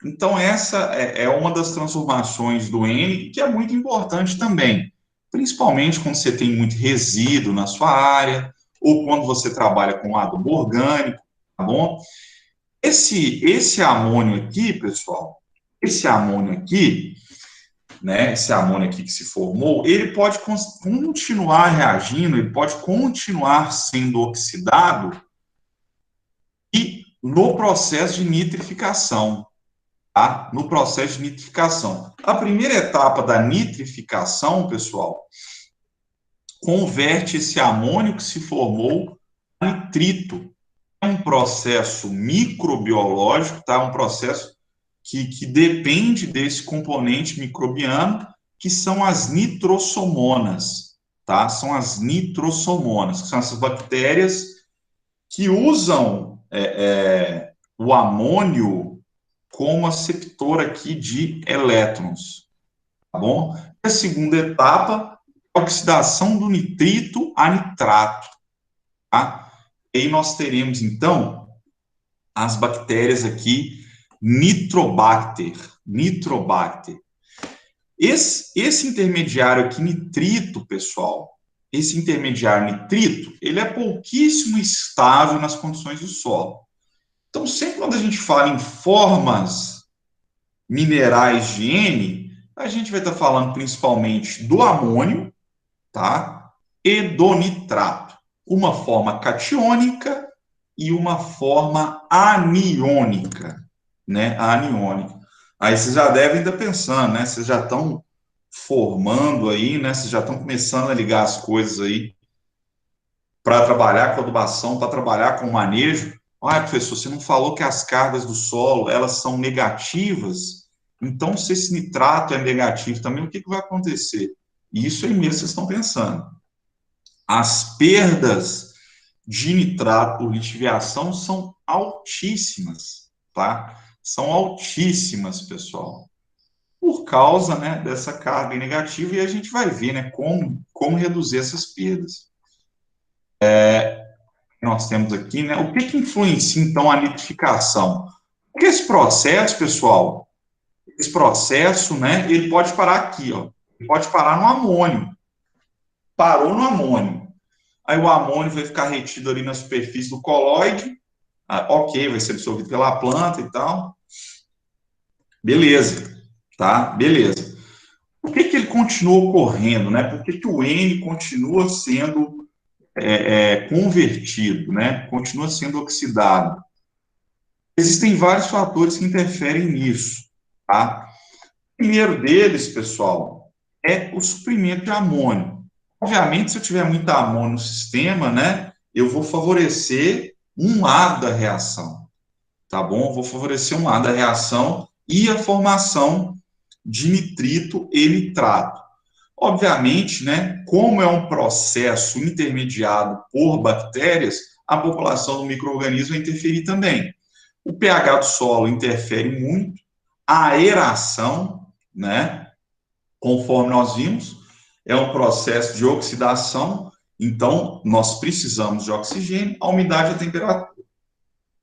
Então, essa é uma das transformações do N, que é muito importante também, principalmente quando você tem muito resíduo na sua área, ou quando você trabalha com adubo orgânico, tá bom? Esse amônio aqui, pessoal, esse amônio aqui, né, esse amônio aqui que se formou, ele pode continuar reagindo, ele pode continuar sendo oxidado e no processo de nitrificação, tá? No processo de nitrificação. A primeira etapa da nitrificação, pessoal, converte esse amônio que se formou em nitrito. É um processo microbiológico, tá? Um processo que depende desse componente microbiano, que são as nitrossomonas, tá? São as nitrossomonas, que são essas bactérias que usam o amônio como aceptor aqui de elétrons, tá bom? A segunda etapa é a oxidação do nitrito a nitrato, tá? E aí nós teremos, então, as bactérias aqui, Nitrobacter. Esse intermediário aqui, nitrito, pessoal, esse intermediário nitrito, ele é pouquíssimo estável nas condições do solo. Então, sempre quando a gente fala em formas minerais de N, a gente vai estar falando principalmente do amônio, tá? E do nitrato. Uma forma catiônica e uma forma aniônica, né? Aniônica. Aí vocês já devem estar pensando, né? Vocês já estão formando aí, né? Vocês já estão começando a ligar as coisas aí para trabalhar com adubação, para trabalhar com manejo. Ah, professor, você não falou que as cargas do solo, elas são negativas? Então, se esse nitrato é negativo também, o que vai acontecer? Isso aí mesmo vocês estão pensando. As perdas de nitrato por lixiviação são altíssimas, tá? São altíssimas, pessoal, por causa, né, dessa carga negativa, e a gente vai ver, né, como reduzir essas perdas. Nós temos aqui, né, o que influencia, então, a nitrificação? Porque esse processo, pessoal, esse processo, né, ele pode parar aqui, ó, ele pode parar no amônio. Parou no amônio. Aí o amônio vai ficar retido ali na superfície do colóide, ok, vai ser absorvido pela planta e tal. Beleza, tá? Beleza. Por que ele continua ocorrendo, né? Por que o N continua sendo convertido, né? Continua sendo oxidado? Existem vários fatores que interferem nisso, tá? O primeiro deles, pessoal, é o suprimento de amônio. Obviamente, se eu tiver muita amônio no sistema, né, eu vou favorecer um lado da reação, tá bom? Vou favorecer um lado da reação e a formação de nitrito e nitrato. Obviamente, né, como é um processo intermediado por bactérias, a população do micro-organismo vai interferir também. O pH do solo interfere muito, a aeração, né, conforme nós vimos, é um processo de oxidação, Então, nós precisamos de oxigênio, a umidade e a temperatura,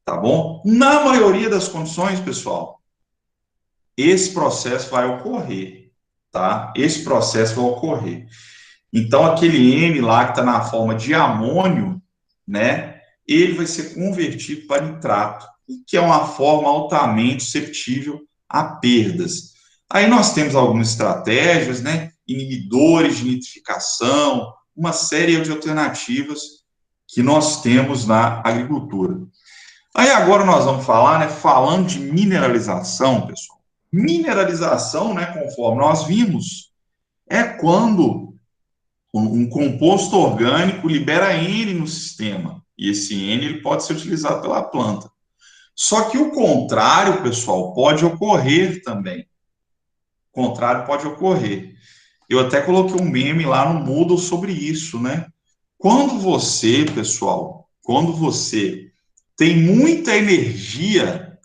tá bom? Na maioria das condições, pessoal, esse processo vai ocorrer, tá? Esse processo vai ocorrer. Então, aquele N lá que está na forma de amônio, né, ele vai ser convertido para nitrato, que é uma forma altamente susceptível a perdas. Aí nós temos algumas estratégias, né, inibidores de nitrificação, uma série de alternativas que nós temos na agricultura. Aí agora nós vamos falar, né, falando de mineralização, pessoal. Mineralização, né, conforme nós vimos, é quando um composto orgânico libera N no sistema, e esse N ele pode ser utilizado pela planta. Só que o contrário, pessoal, pode ocorrer também. O contrário pode ocorrer. Eu até coloquei um meme lá no Moodle sobre isso, né? Quando você, pessoal, quando você tem muita energia,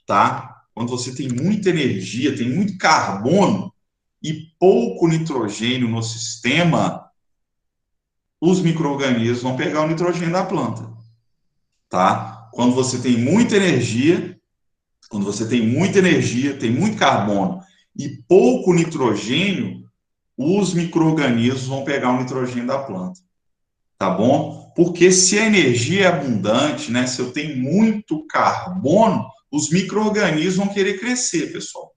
tá? Quando você tem muita energia, tem muito carbono e pouco nitrogênio no sistema, os micro-organismos vão pegar o nitrogênio da planta, tá? Quando você tem muita energia, tem muito carbono e pouco nitrogênio, os micro-organismos vão pegar o nitrogênio da planta, tá bom? Porque se a energia é abundante, né, se eu tenho muito carbono, os micro-organismos vão querer crescer, pessoal.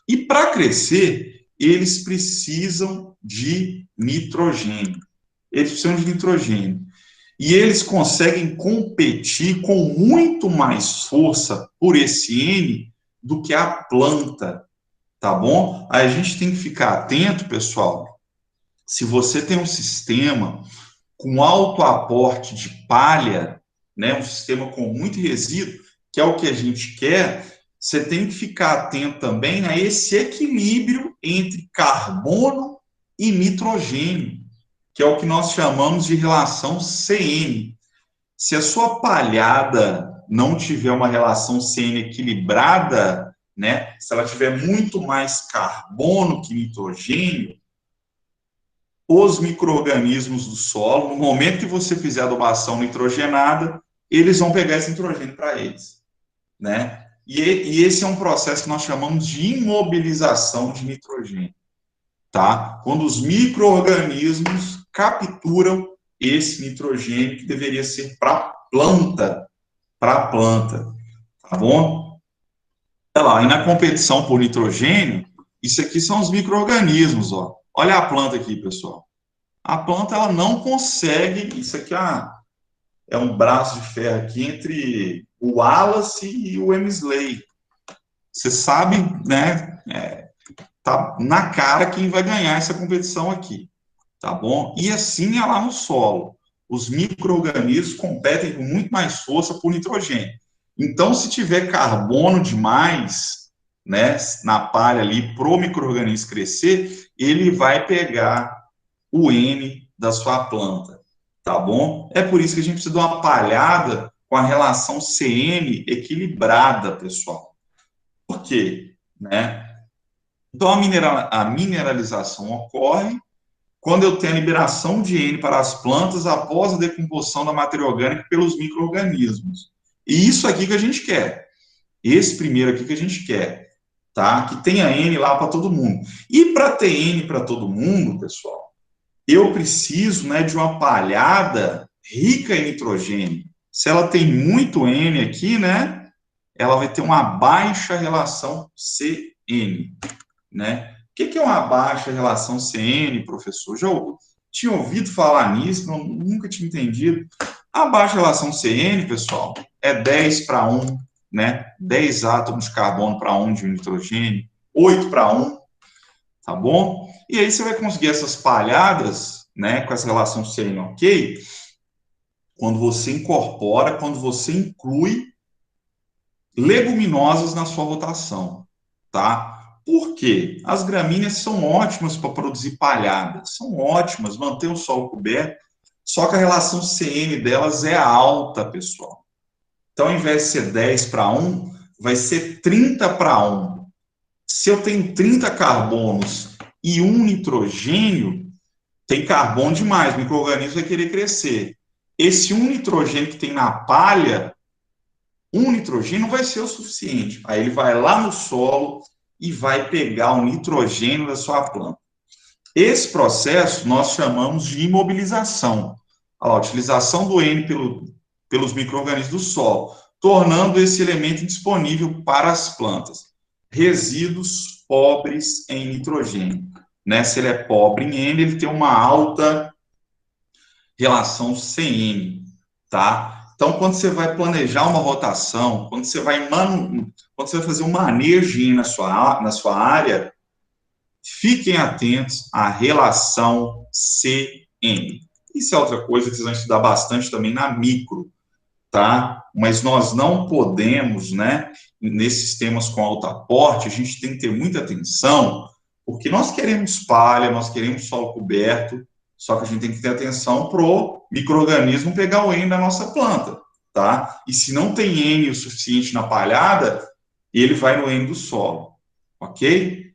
E para crescer, eles precisam de nitrogênio. Eles precisam de nitrogênio. E eles conseguem competir com muito mais força por esse N do que a planta, tá bom? Aí a gente tem que ficar atento, pessoal. Se você tem um sistema com alto aporte de palha, né, um sistema com muito resíduo, que é o que a gente quer, você tem que ficar atento também a esse equilíbrio entre carbono e nitrogênio, que é o que nós chamamos de relação CN. Se a sua palhada não tiver uma relação CN equilibrada, né, se ela tiver muito mais carbono que nitrogênio, os micro-organismos do solo, no momento que você fizer adubação nitrogenada, eles vão pegar esse nitrogênio para eles, né? E esse é um processo que nós chamamos de imobilização de nitrogênio, tá? Quando os micro-organismos capturam esse nitrogênio que deveria ser para a planta, tá bom? Olha lá, e na competição por nitrogênio, isso aqui são os micro-organismos, ó. Olha a planta aqui, pessoal. A planta ela não consegue. Isso aqui é um braço de ferro aqui entre o Wallace e o Emsley. Você sabe, né? Tá na cara quem vai ganhar essa competição aqui, tá bom? E assim é lá no solo. Os micro-organismos competem com muito mais força por nitrogênio. Então, se tiver carbono demais, né, na palha ali, para o micro-organismo crescer, ele vai pegar o N da sua planta, tá bom? É por isso que a gente precisa de uma palhada com a relação CN equilibrada, pessoal. Por quê? Né? Então, a mineralização ocorre quando eu tenho a liberação de N para as plantas após a decomposição da matéria orgânica pelos micro-organismos. E isso aqui que a gente quer. Esse primeiro aqui que a gente quer, tá? Que tenha N lá para todo mundo. E para ter N para todo mundo, pessoal, eu preciso, né, de uma palhada rica em nitrogênio. Se ela tem muito N aqui, né, ela vai ter uma baixa relação CN, né? O que é uma baixa relação CN, professor? Já tinha ouvido falar nisso, nunca tinha entendido. A baixa relação CN, pessoal, é 10 para 1, né? 10 átomos de carbono para 1 de nitrogênio, 8 para 1, tá bom? E aí você vai conseguir essas palhadas, né, com essa relação CN ok, quando você incorpora, quando você inclui leguminosas na sua rotação, tá? Por quê? As gramíneas são ótimas para produzir palhadas, são ótimas, mantêm o solo coberto, só que a relação CN delas é alta, pessoal. Então, ao invés de ser 10 para 1, vai ser 30 para 1. Se eu tenho 30 carbonos e um nitrogênio, tem carbono demais, o micro-organismo vai querer crescer. Esse um nitrogênio que tem na palha, um nitrogênio não vai ser o suficiente. Aí ele vai lá no solo e vai pegar o nitrogênio da sua planta. Esse processo nós chamamos de imobilização. A utilização do N pelos micro-organismos do solo, tornando esse elemento indisponível para as plantas. Resíduos pobres em nitrogênio. Né? Se ele é pobre em N, ele tem uma alta relação CN, tá? Então, quando você vai planejar uma rotação, quando você vai fazer um manejo na sua área, fiquem atentos à relação CN. Isso é outra coisa que vocês vão estudar bastante também na micro, tá? Mas nós não podemos, né, nesses temas com alto aporte, a gente tem que ter muita atenção, porque nós queremos palha, nós queremos solo coberto, só que a gente tem que ter atenção para o micro-organismo pegar o N da nossa planta, tá? E se não tem N o suficiente na palhada, ele vai no N do solo, ok?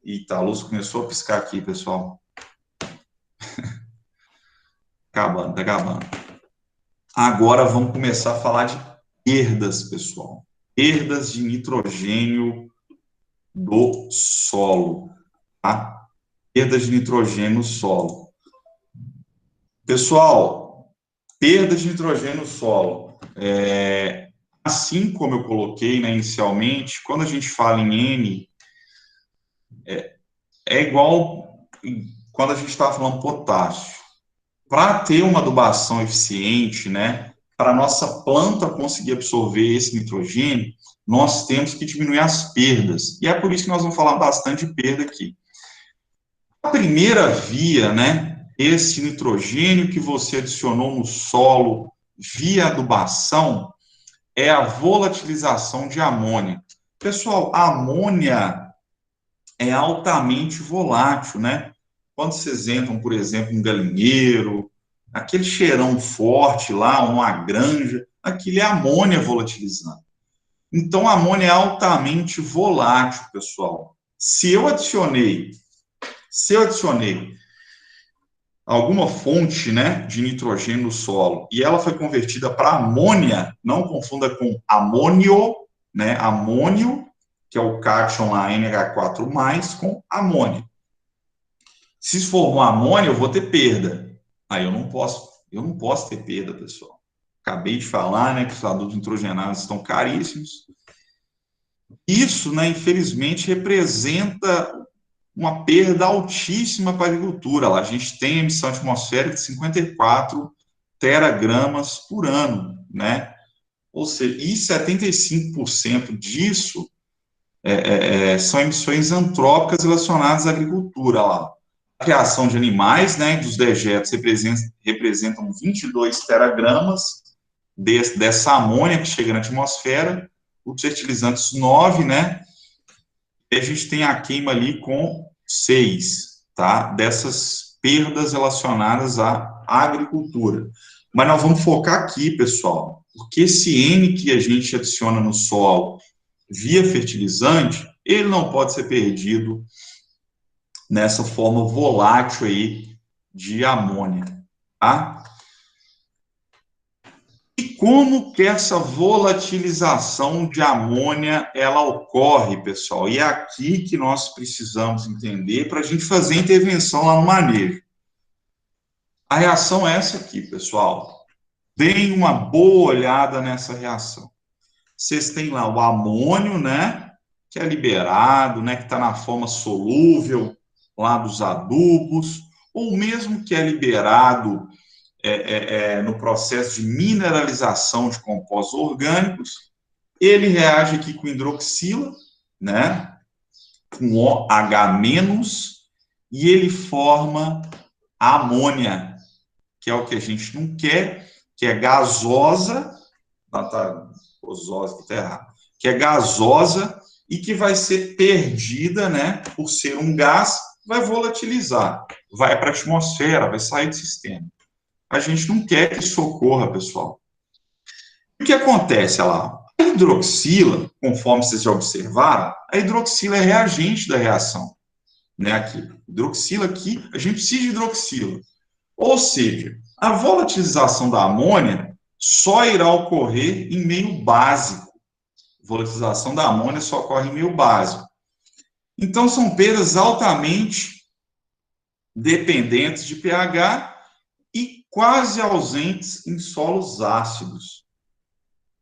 Eita, a luz começou a piscar aqui, pessoal. Acabando, tá acabando. Agora vamos começar a falar de perdas, pessoal. Perdas de nitrogênio do solo, tá? Perdas de nitrogênio no solo. Pessoal, perdas de nitrogênio no solo. Assim como eu coloquei, né, inicialmente, quando a gente fala em N, é igual quando a gente estava falando potássio. Para ter uma adubação eficiente, né, para a nossa planta conseguir absorver esse nitrogênio, nós temos que diminuir as perdas. E é por isso que nós vamos falar bastante de perda aqui. A primeira via, né, esse nitrogênio que você adicionou no solo via adubação, é a volatilização de amônia. Pessoal, a amônia é altamente volátil, né? Quando vocês entram, por exemplo, em galinheiro, aquele cheirão forte lá, uma granja, aquilo é amônia volatilizando. Então, a amônia é altamente volátil, pessoal. Se eu adicionei alguma fonte, né, de nitrogênio no solo e ela foi convertida para amônia, não confunda com amônio, né, amônio, que é o cátion lá, NH4+, com amônia. Se for uma amônia, eu vou ter perda. Aí eu não posso ter perda, pessoal. Acabei de falar, né, que os adubos nitrogenados estão caríssimos. Isso, né, infelizmente, representa uma perda altíssima para a agricultura. A gente tem emissão atmosférica de 54 teragramas por ano, né? Ou seja, e 75% disso são emissões antrópicas relacionadas à agricultura lá. A criação de animais, né, dos dejetos representam 22 teragramas dessa amônia que chega na atmosfera, os fertilizantes 9, né, e a gente tem a queima ali com 6, tá, dessas perdas relacionadas à agricultura. Mas nós vamos focar aqui, pessoal, porque esse N que a gente adiciona no solo via fertilizante, ele não pode ser perdido nessa forma volátil aí de amônia, tá? E como que essa volatilização de amônia, ela ocorre, pessoal? E é aqui que nós precisamos entender para a gente fazer a intervenção lá no manejo. A reação é essa aqui, pessoal. Deem uma boa olhada nessa reação. Vocês têm lá o amônio, né, que é liberado, né, que está na forma solúvel lá dos adubos, ou mesmo que é liberado no processo de mineralização de compostos orgânicos, ele reage aqui com hidroxila, né, com OH-, e ele forma a amônia, que é o que a gente não quer, que é gasosa, que é gasosa e que vai ser perdida, né, por ser um gás, vai volatilizar, vai para a atmosfera, vai sair do sistema. A gente não quer que isso ocorra, pessoal. O que acontece lá? A hidroxila, conforme vocês já observaram, a hidroxila é reagente da reação. né, aqui. Hidroxila aqui, a gente precisa de hidroxila. Ou seja, a volatilização da amônia só irá ocorrer em meio básico. A volatilização da amônia só ocorre em meio básico. Então, são perdas altamente dependentes de pH e quase ausentes em solos ácidos.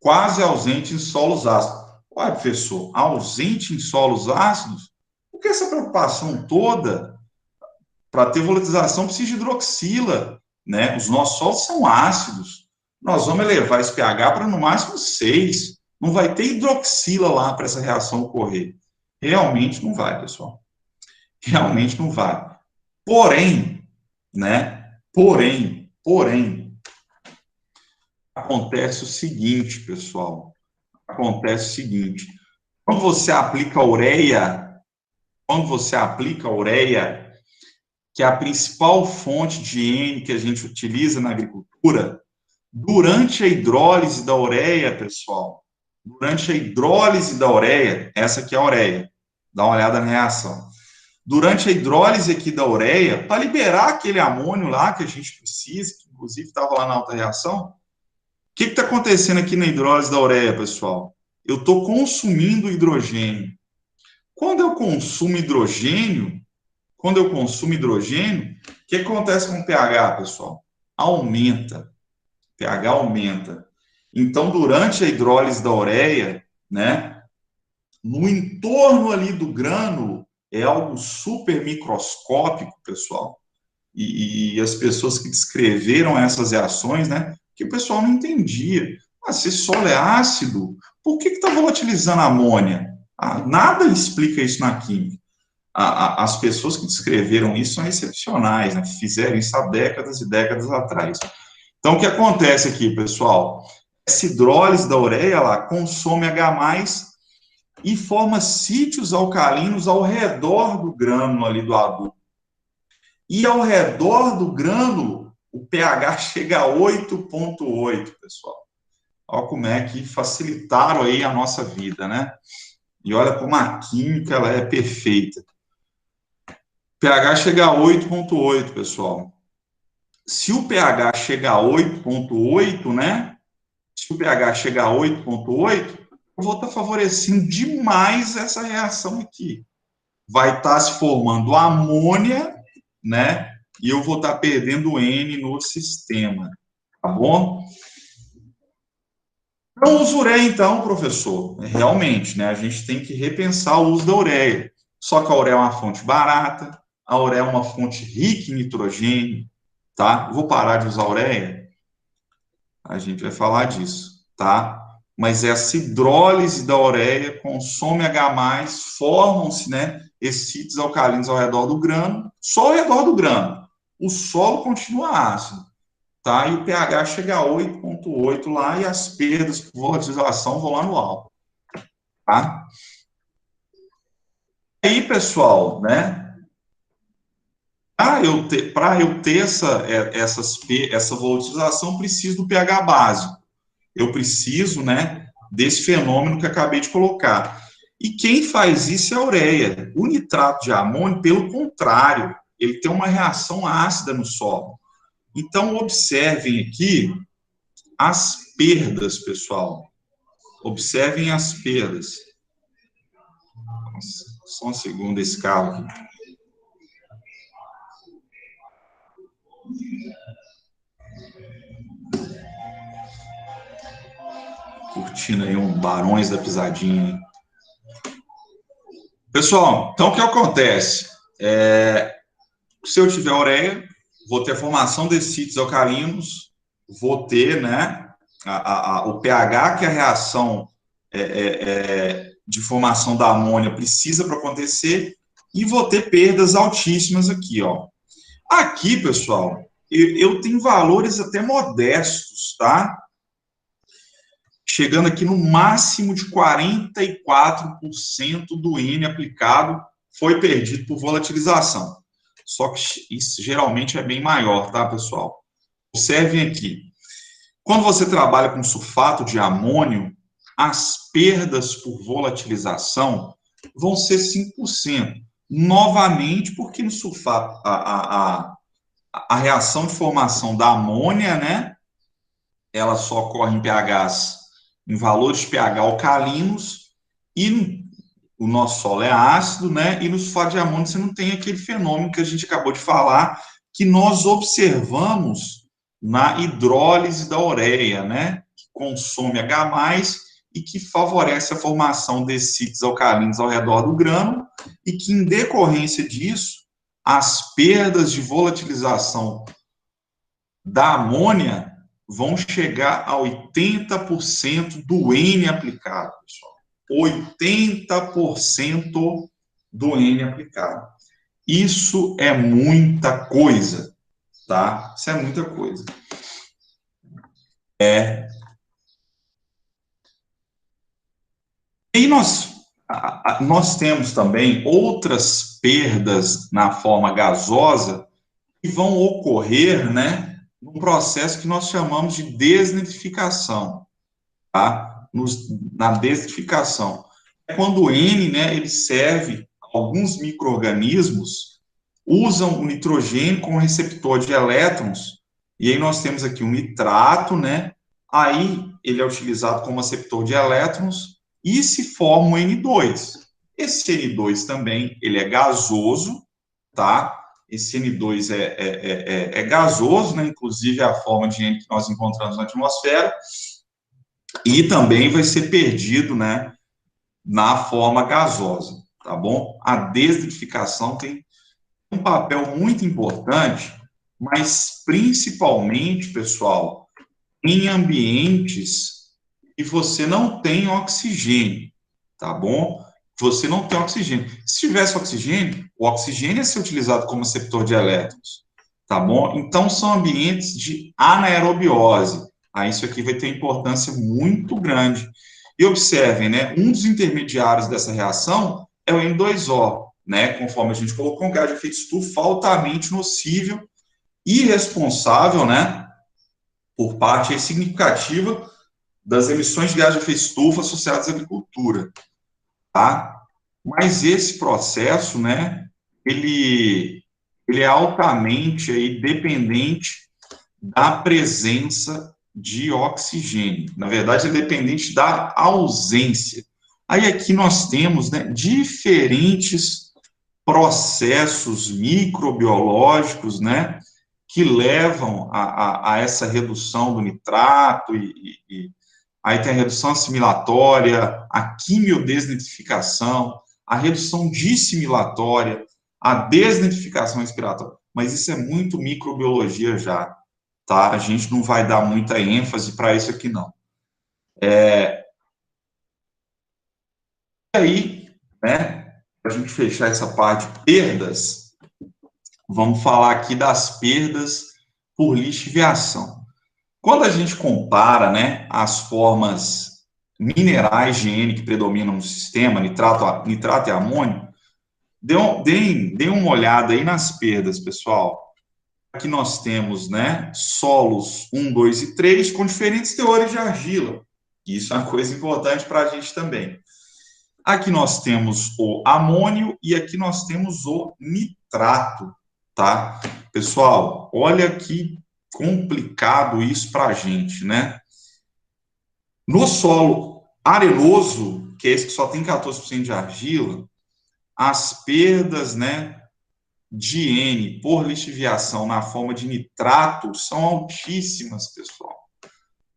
Quase ausente em solos ácidos. Ué, professor, ausente em solos ácidos? Por que essa preocupação toda? Para ter volatilização precisa de hidroxila, né? Os nossos solos são ácidos. Nós vamos elevar esse pH para no máximo 6. Não vai ter hidroxila lá para essa reação ocorrer. Realmente não vai, pessoal. Realmente não vai. Porém, né? Porém, acontece o seguinte, pessoal. Acontece o seguinte. Quando você aplica ureia, que é a principal fonte de N que a gente utiliza na agricultura, durante a hidrólise da ureia, pessoal, durante a hidrólise da ureia, essa aqui é a ureia, dá uma olhada na reação. Durante a hidrólise aqui da ureia, para liberar aquele amônio lá que a gente precisa, que inclusive estava lá na alta reação, o que está acontecendo aqui na hidrólise da ureia, pessoal? Eu estou consumindo hidrogênio. Quando eu consumo hidrogênio, o que acontece com o pH, pessoal? Aumenta. pH aumenta. Então, durante a hidrólise da ureia, né, no entorno ali do grânulo, é algo super microscópico, pessoal. E as pessoas que descreveram essas reações, né, que o pessoal não entendia. Mas se solo é ácido, por que está volatilizando a amônia? Nada explica isso na química. As pessoas que descreveram isso são excepcionais, né? Fizeram isso há décadas e décadas atrás. Então, o que acontece aqui, pessoal? Essa hidrólise da ureia, ela consome H+, e forma sítios alcalinos ao redor do grânulo ali do adubo. E ao redor do grânulo, o pH chega a 8,8, pessoal. Olha como é que facilitaram aí a nossa vida, né? E olha como a química ela é perfeita. pH chega a 8,8, pessoal. Se o pH chega a 8,8, né? Se o pH chega a 8,8, eu vou estar favorecendo demais essa reação aqui. Vai estar se formando amônia, né? E eu vou estar perdendo N no sistema, tá bom? Não uso ureia, então, professor. Realmente, né? A gente tem que repensar o uso da ureia. Só que a ureia é uma fonte barata, a ureia é uma fonte rica em nitrogênio, tá? Vou parar de usar ureia? A gente vai falar disso, tá? Mas essa hidrólise da ureia consome H+, formam-se, né, esses sítios alcalinos ao redor do grano, só ao redor do grano. O solo continua ácido, tá? E o pH chega a 8,8 lá e as perdas por volatilização vão lá no alto, tá? Aí, pessoal, né? Para eu ter essa volatilização, preciso do pH básico. Eu preciso, né, desse fenômeno que acabei de colocar. E quem faz isso é a ureia. O nitrato de amônio, pelo contrário, ele tem uma reação ácida no solo. Então, observem aqui as perdas, pessoal. Observem as perdas. Nossa, só um segundo esse carro aqui. Curtindo aí um Barões da Pisadinha. Pessoal, então o que acontece? Se eu tiver ureia, vou ter a formação desses sítios alcalinos, vou ter, né, o pH que a reação de formação da amônia precisa para acontecer, e vou ter perdas altíssimas aqui, ó. Aqui, pessoal, eu tenho valores até modestos, tá? Chegando aqui no máximo de 44% do N aplicado foi perdido por volatilização. Só que isso geralmente é bem maior, tá, pessoal? Observem aqui. Quando você trabalha com sulfato de amônio, as perdas por volatilização vão ser 5%. novamente, porque no sulfato, a reação de formação da amônia, né, ela só ocorre em pHs, em valores de pH alcalinos, e o nosso solo é ácido, né, e no sulfato de amônio você não tem aquele fenômeno que a gente acabou de falar, que nós observamos na hidrólise da ureia, né, que consome H+, e que favorece a formação desses sítios alcalinos ao redor do grânulo, e que, em decorrência disso, as perdas de volatilização da amônia vão chegar a 80% do N aplicado, pessoal. 80% do N aplicado. Isso é muita coisa, tá? Isso é muita coisa. E nós temos também outras perdas na forma gasosa que vão ocorrer, né, num processo que nós chamamos de desnitrificação, tá? Na desnitrificação. É quando o N, né, ele serve, alguns micro-organismos usam o nitrogênio como receptor de elétrons, e aí nós temos aqui um nitrato, né, aí ele é utilizado como receptor de elétrons, e se forma o N2. Esse N2 também, ele é gasoso, tá? Esse N2 é gasoso, né? Inclusive é a forma de N que nós encontramos na atmosfera, e também vai ser perdido, né, na forma gasosa, tá bom? A desnitrificação tem um papel muito importante, mas principalmente, pessoal, em ambientes que você não tem oxigênio, tá bom? Você não tem oxigênio. Se tivesse oxigênio, o oxigênio ia ser utilizado como receptor de elétrons, tá bom? Então, são ambientes de anaerobiose. Aí, isso aqui vai ter importância muito grande. E observem, né? Um dos intermediários dessa reação é o N2O, né? Conforme a gente colocou, um gás de efeito estufa altamente nocível e responsável, né? Por parte significativa das emissões de gás de efeito estufa associadas à agricultura, tá? Mas esse processo, né, ele é altamente aí dependente da presença de oxigênio. Na verdade, é dependente da ausência. Aí aqui nós temos, né, diferentes processos microbiológicos, né, que levam a essa redução do nitrato e aí tem a redução assimilatória, a quimiodesnitrificação, a redução dissimilatória, a desnitrificação respiratória. Mas isso é muito microbiologia já, tá? A gente não vai dar muita ênfase para isso aqui, não. E aí, né, para a gente fechar essa parte de perdas, vamos falar aqui das perdas por lixiviação. Quando a gente compara, né, as formas minerais de N que predominam no sistema, nitrato e amônio, deem uma olhada aí nas perdas, pessoal. Aqui nós temos, né, solos 1, 2 e 3 com diferentes teores de argila. Isso é uma coisa importante para a gente também. Aqui nós temos o amônio e aqui nós temos o nitrato, tá? Pessoal, olha que complicado isso para a gente, né? No solo arenoso, que é esse que só tem 14% de argila, as perdas, né, de N por lixiviação na forma de nitrato são altíssimas, pessoal.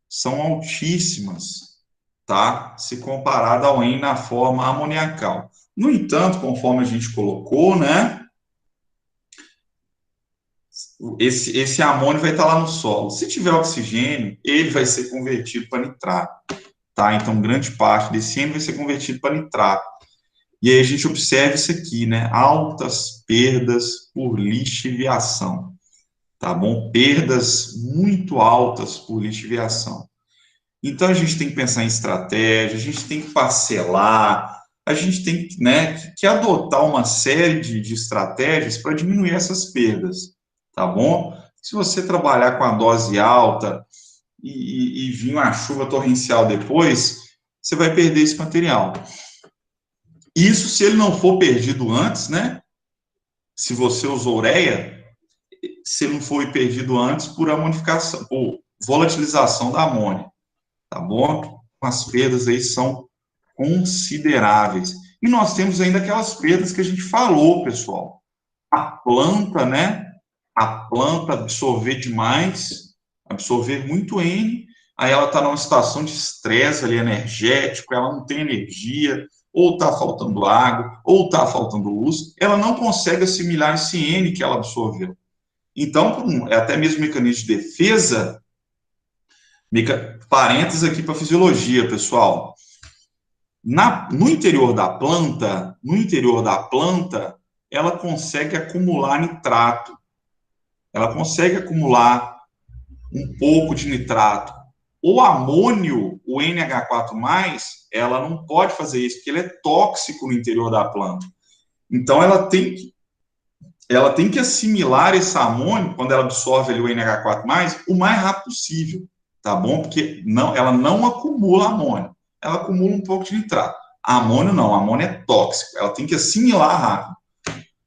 São altíssimas, tá? Se comparado ao N na forma amoniacal. No entanto, conforme a gente colocou, né, esse amônio vai estar lá no solo. Se tiver oxigênio, ele vai ser convertido para nitrato, tá? Então, grande parte desse N vai ser convertido para nitrato. E aí a gente observa isso aqui, né? Altas perdas por lixiviação, tá bom? Perdas muito altas por lixiviação. Então, a gente tem que pensar em estratégia, a gente tem que parcelar, a gente tem, né, que adotar uma série de estratégias para diminuir essas perdas, tá bom? Se você trabalhar com a dose alta e vir uma chuva torrencial depois, você vai perder esse material. Isso se ele não for perdido antes, né? se você usou ureia, se não foi perdido antes por amonificação, por volatilização da amônia, tá bom? As perdas aí são consideráveis. E nós temos ainda aquelas perdas que a gente falou, pessoal. A planta, né? A planta absorver demais, absorver muito N, aí ela está numa situação de estresse ali energético, ela não tem energia, ou está faltando água, ou está faltando luz, ela não consegue assimilar esse N que ela absorveu. Então, é até mesmo mecanismo de defesa, parênteses aqui para fisiologia, pessoal. No interior da planta, ela consegue acumular nitrato, ela consegue acumular um pouco de nitrato. O amônio, o NH4+, ela não pode fazer isso, porque ele é tóxico no interior da planta. Então, ela tem que assimilar esse amônio, quando ela absorve ali o NH4+, o mais rápido possível, tá bom? Porque ela não acumula amônio, ela acumula um pouco de nitrato. Amônio não, amônio é tóxico, ela tem que assimilar rápido,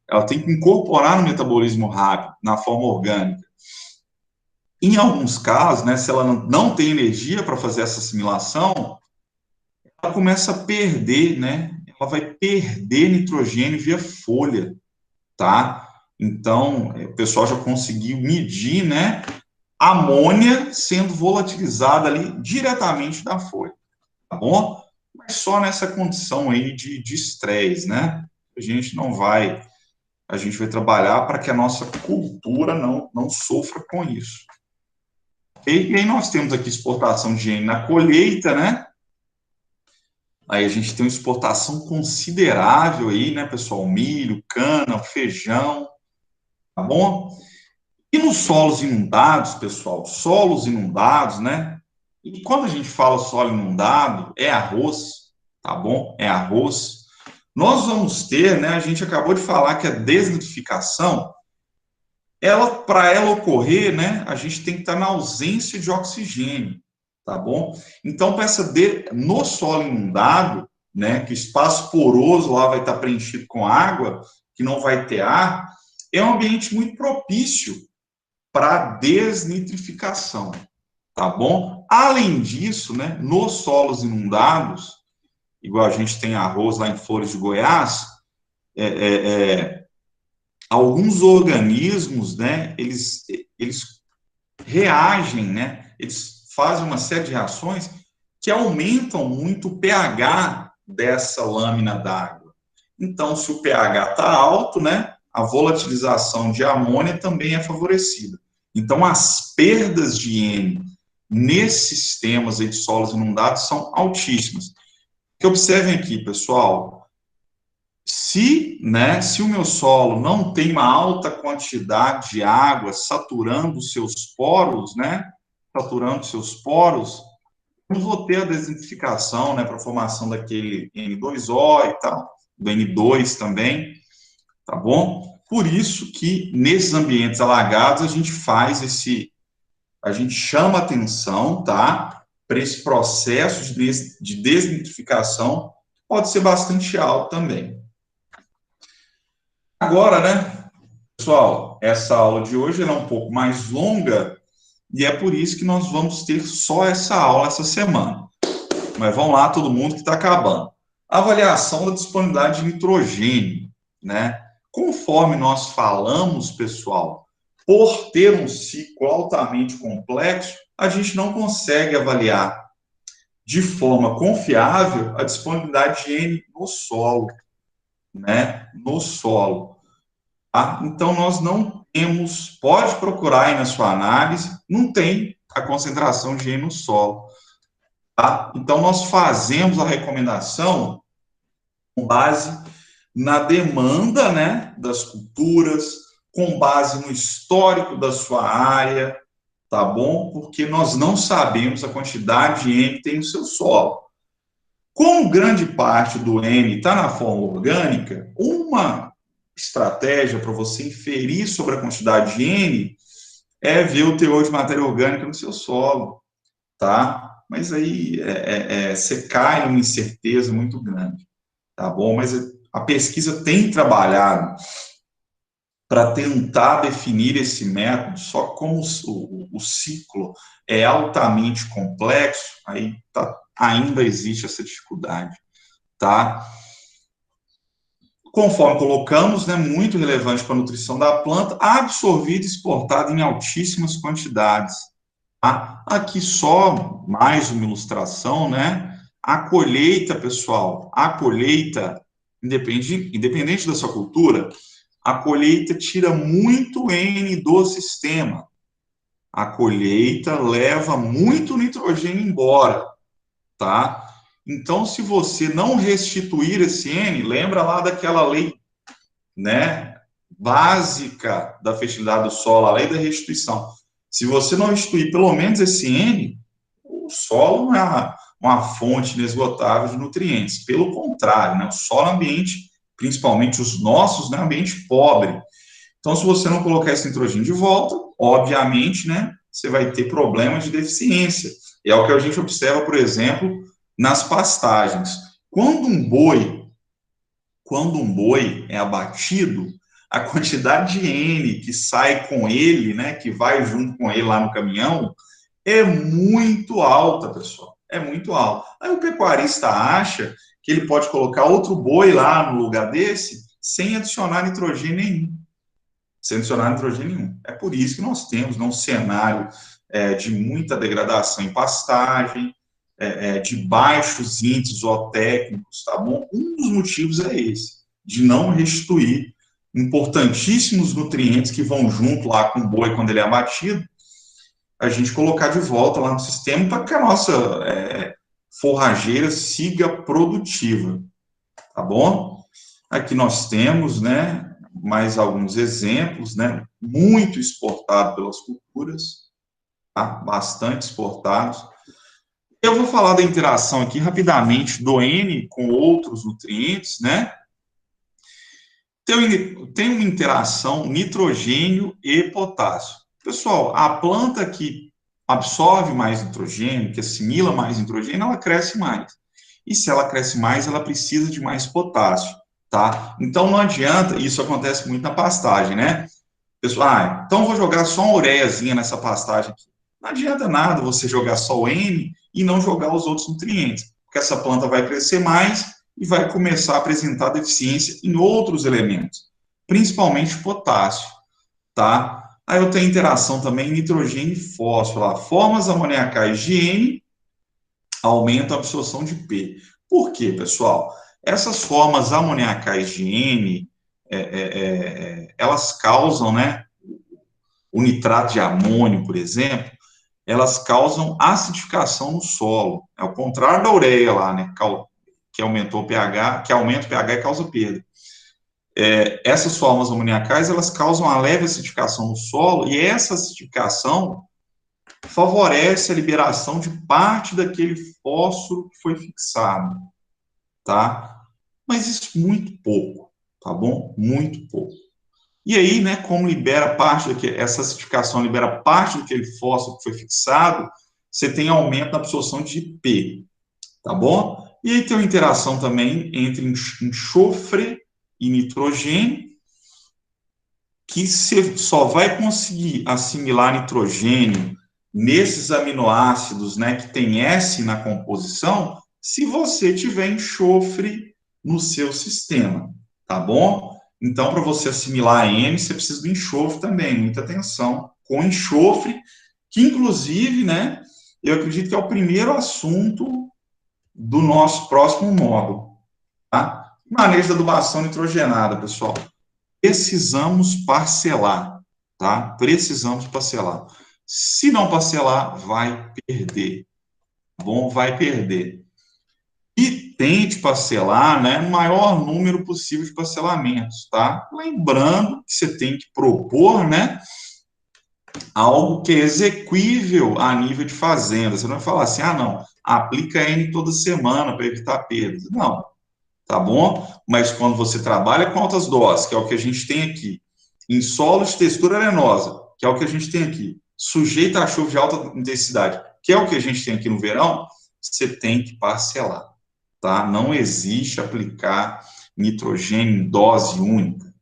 ela tem que incorporar no metabolismo rápido, na forma orgânica. Em alguns casos, né, se ela não tem energia para fazer essa assimilação, ela começa a perder, né? Ela vai perder nitrogênio via folha, tá? Então, o pessoal já conseguiu medir, né? Amônia sendo volatilizada ali diretamente da folha, tá bom? Mas só nessa condição aí de estresse, né? A gente vai trabalhar para que a nossa cultura não sofra com isso. E aí nós temos aqui exportação de N na colheita, né? Aí a gente tem uma exportação considerável aí, né, pessoal? Milho, cana, feijão, tá bom? E nos solos inundados, pessoal, solos inundados, né? E quando a gente fala solo inundado, é arroz, tá bom? É arroz. Nós vamos ter, né? A gente acabou de falar que a desnitrificação, para ela ocorrer, né? A gente tem que estar na ausência de oxigênio, tá bom? Então, no solo inundado, né? Que o espaço poroso lá vai estar preenchido com água, que não vai ter ar, é um ambiente muito propício para desnitrificação, tá bom? Além disso, né, nos solos inundados, igual a gente tem arroz lá em Flores de Goiás, alguns organismos, né, eles reagem, né, eles fazem uma série de reações que aumentam muito o pH dessa lâmina d'água. Então, se o pH está alto, né, a volatilização de amônia também é favorecida. Então, as perdas de N nesses sistemas de solos inundados são altíssimas. Que observem aqui, pessoal, se o meu solo não tem uma alta quantidade de água saturando os seus poros, né, saturando seus poros, eu vou ter a desnitrificação, né, para a formação daquele N2O e tal, do N2 também, tá bom? Por isso que nesses ambientes alagados a gente chama atenção, tá? Para esse processo de desnitrificação, pode ser bastante alto também. Agora, né, pessoal, essa aula de hoje é um pouco mais longa e é por isso que nós vamos ter só essa aula essa semana. Mas vamos lá, todo mundo que está acabando. Avaliação da disponibilidade de nitrogênio, né? Conforme nós falamos, pessoal, por ter um ciclo altamente complexo, a gente não consegue avaliar de forma confiável a disponibilidade de N no solo, né? No solo. Tá? Então, nós não temos, pode procurar aí na sua análise, não tem a concentração de N no solo. Tá? Então, nós fazemos a recomendação com base na demanda, né, das culturas, com base no histórico da sua área, tá bom? Porque nós não sabemos a quantidade de N que tem no seu solo. Como grande parte do N está na forma orgânica, uma estratégia para você inferir sobre a quantidade de N é ver o teor de matéria orgânica no seu solo, tá? Mas aí você cai numa incerteza muito grande, tá bom? Mas a pesquisa tem trabalhado para tentar definir esse método, só como o ciclo é altamente complexo, aí ainda existe essa dificuldade, tá? Conforme colocamos, né, muito relevante para a nutrição da planta, absorvido e exportado em altíssimas quantidades. Tá? Aqui só mais uma ilustração, né? A colheita, pessoal, a colheita, independente da sua cultura, a colheita tira muito N do sistema. A colheita leva muito nitrogênio embora, tá? Então, se você não restituir esse N, lembra lá daquela lei, né, básica da fertilidade do solo, a lei da restituição. Se você não restituir pelo menos esse N, o solo não é uma fonte inesgotável de nutrientes. Pelo contrário, né, o solo é um ambiente, principalmente os nossos, né, ambiente pobre. Então, se você não colocar esse nitrogênio de volta, obviamente, né, você vai ter problemas de deficiência. E é o que a gente observa, por exemplo, nas pastagens. Quando um boi é abatido, a quantidade de N que sai com ele, né, que vai junto com ele lá no caminhão, é muito alta, pessoal. É muito alta. Aí o pecuarista acha que ele pode colocar outro boi lá no lugar desse sem adicionar nitrogênio nenhum. Sem adicionar nitrogênio nenhum. É por isso que nós temos, né, um cenário de muita degradação em pastagem, de baixos índices zootécnicos, tá bom? Um dos motivos é esse, de não restituir importantíssimos nutrientes que vão junto lá com o boi quando ele é abatido, a gente colocar de volta lá no sistema para que a nossa forrageira siga produtiva, tá bom? Aqui nós temos, né, mais alguns exemplos, né, muito exportado pelas culturas, tá? Bastante exportados. Eu vou falar da interação aqui rapidamente do N com outros nutrientes, né? Tem uma interação nitrogênio e potássio. Pessoal, a planta que absorve mais nitrogênio, que assimila mais nitrogênio, ela cresce mais. E se ela cresce mais, ela precisa de mais potássio, tá? Então não adianta, isso acontece muito na pastagem, né? Pessoal, então vou jogar só uma ureiazinha nessa pastagem aqui. Não adianta nada você jogar só o N e não jogar os outros nutrientes, porque essa planta vai crescer mais e vai começar a apresentar deficiência em outros elementos, principalmente potássio, tá? Aí eu tenho interação também nitrogênio e fósforo. Formas amoniacais de N aumentam a absorção de P. Por quê, pessoal? Essas formas amoniacais de N, elas causam, né, o nitrato de amônio, por exemplo, elas causam acidificação no solo. É o contrário da ureia lá, né, que aumentou o pH, que aumenta o pH e causa perda. Essas formas amoniacais, elas causam uma leve acidificação no solo, e essa acidificação favorece a liberação de parte daquele fósforo que foi fixado, tá? Mas isso muito pouco, tá bom? Muito pouco. E aí, né, como libera parte daquele, essa acidificação libera parte daquele fósforo que foi fixado, você tem aumento na absorção de P, tá bom? E aí tem uma interação também entre enxofre e nitrogênio, que você só vai conseguir assimilar nitrogênio nesses aminoácidos, né, que tem S na composição, se você tiver enxofre no seu sistema, tá bom? Então, para você assimilar N, você precisa do enxofre também, muita atenção com enxofre, que inclusive, né, eu acredito que é o primeiro assunto do nosso próximo módulo, tá? Manejo da adubação nitrogenada, pessoal. Precisamos parcelar, tá? Precisamos parcelar. Se não parcelar, vai perder. Bom, vai perder. E tente parcelar, né, o maior número possível de parcelamentos, tá? Lembrando que você tem que propor, né, algo que é exequível a nível de fazenda. Você não vai falar assim, não, aplica N toda semana para evitar perdas. Não, tá bom? Mas quando você trabalha com altas doses, que é o que a gente tem aqui, em solos de textura arenosa, que é o que a gente tem aqui, sujeita a chuva de alta intensidade, que é o que a gente tem aqui no verão, você tem que parcelar, tá? Não existe aplicar nitrogênio em dose única,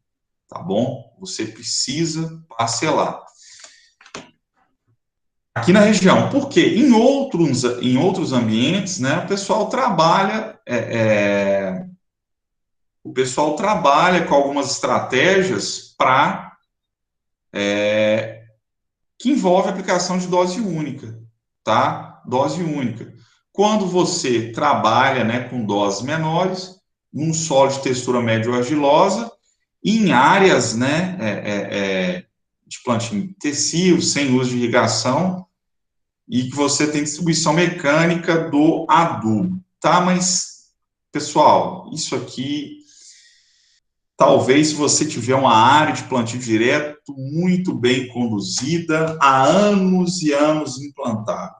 tá bom? Você precisa parcelar. Aqui na região, porque em outros ambientes, né, o pessoal trabalha com algumas estratégias para que envolve a aplicação de dose única, tá? Dose única. Quando você trabalha, né, com doses menores, num solo de textura médio argilosa, em áreas, né, de plantio intensivo, sem uso de irrigação, e que você tem distribuição mecânica do adubo, tá? Mas, pessoal, isso aqui, talvez se você tiver uma área de plantio direto muito bem conduzida, há anos e anos implantada,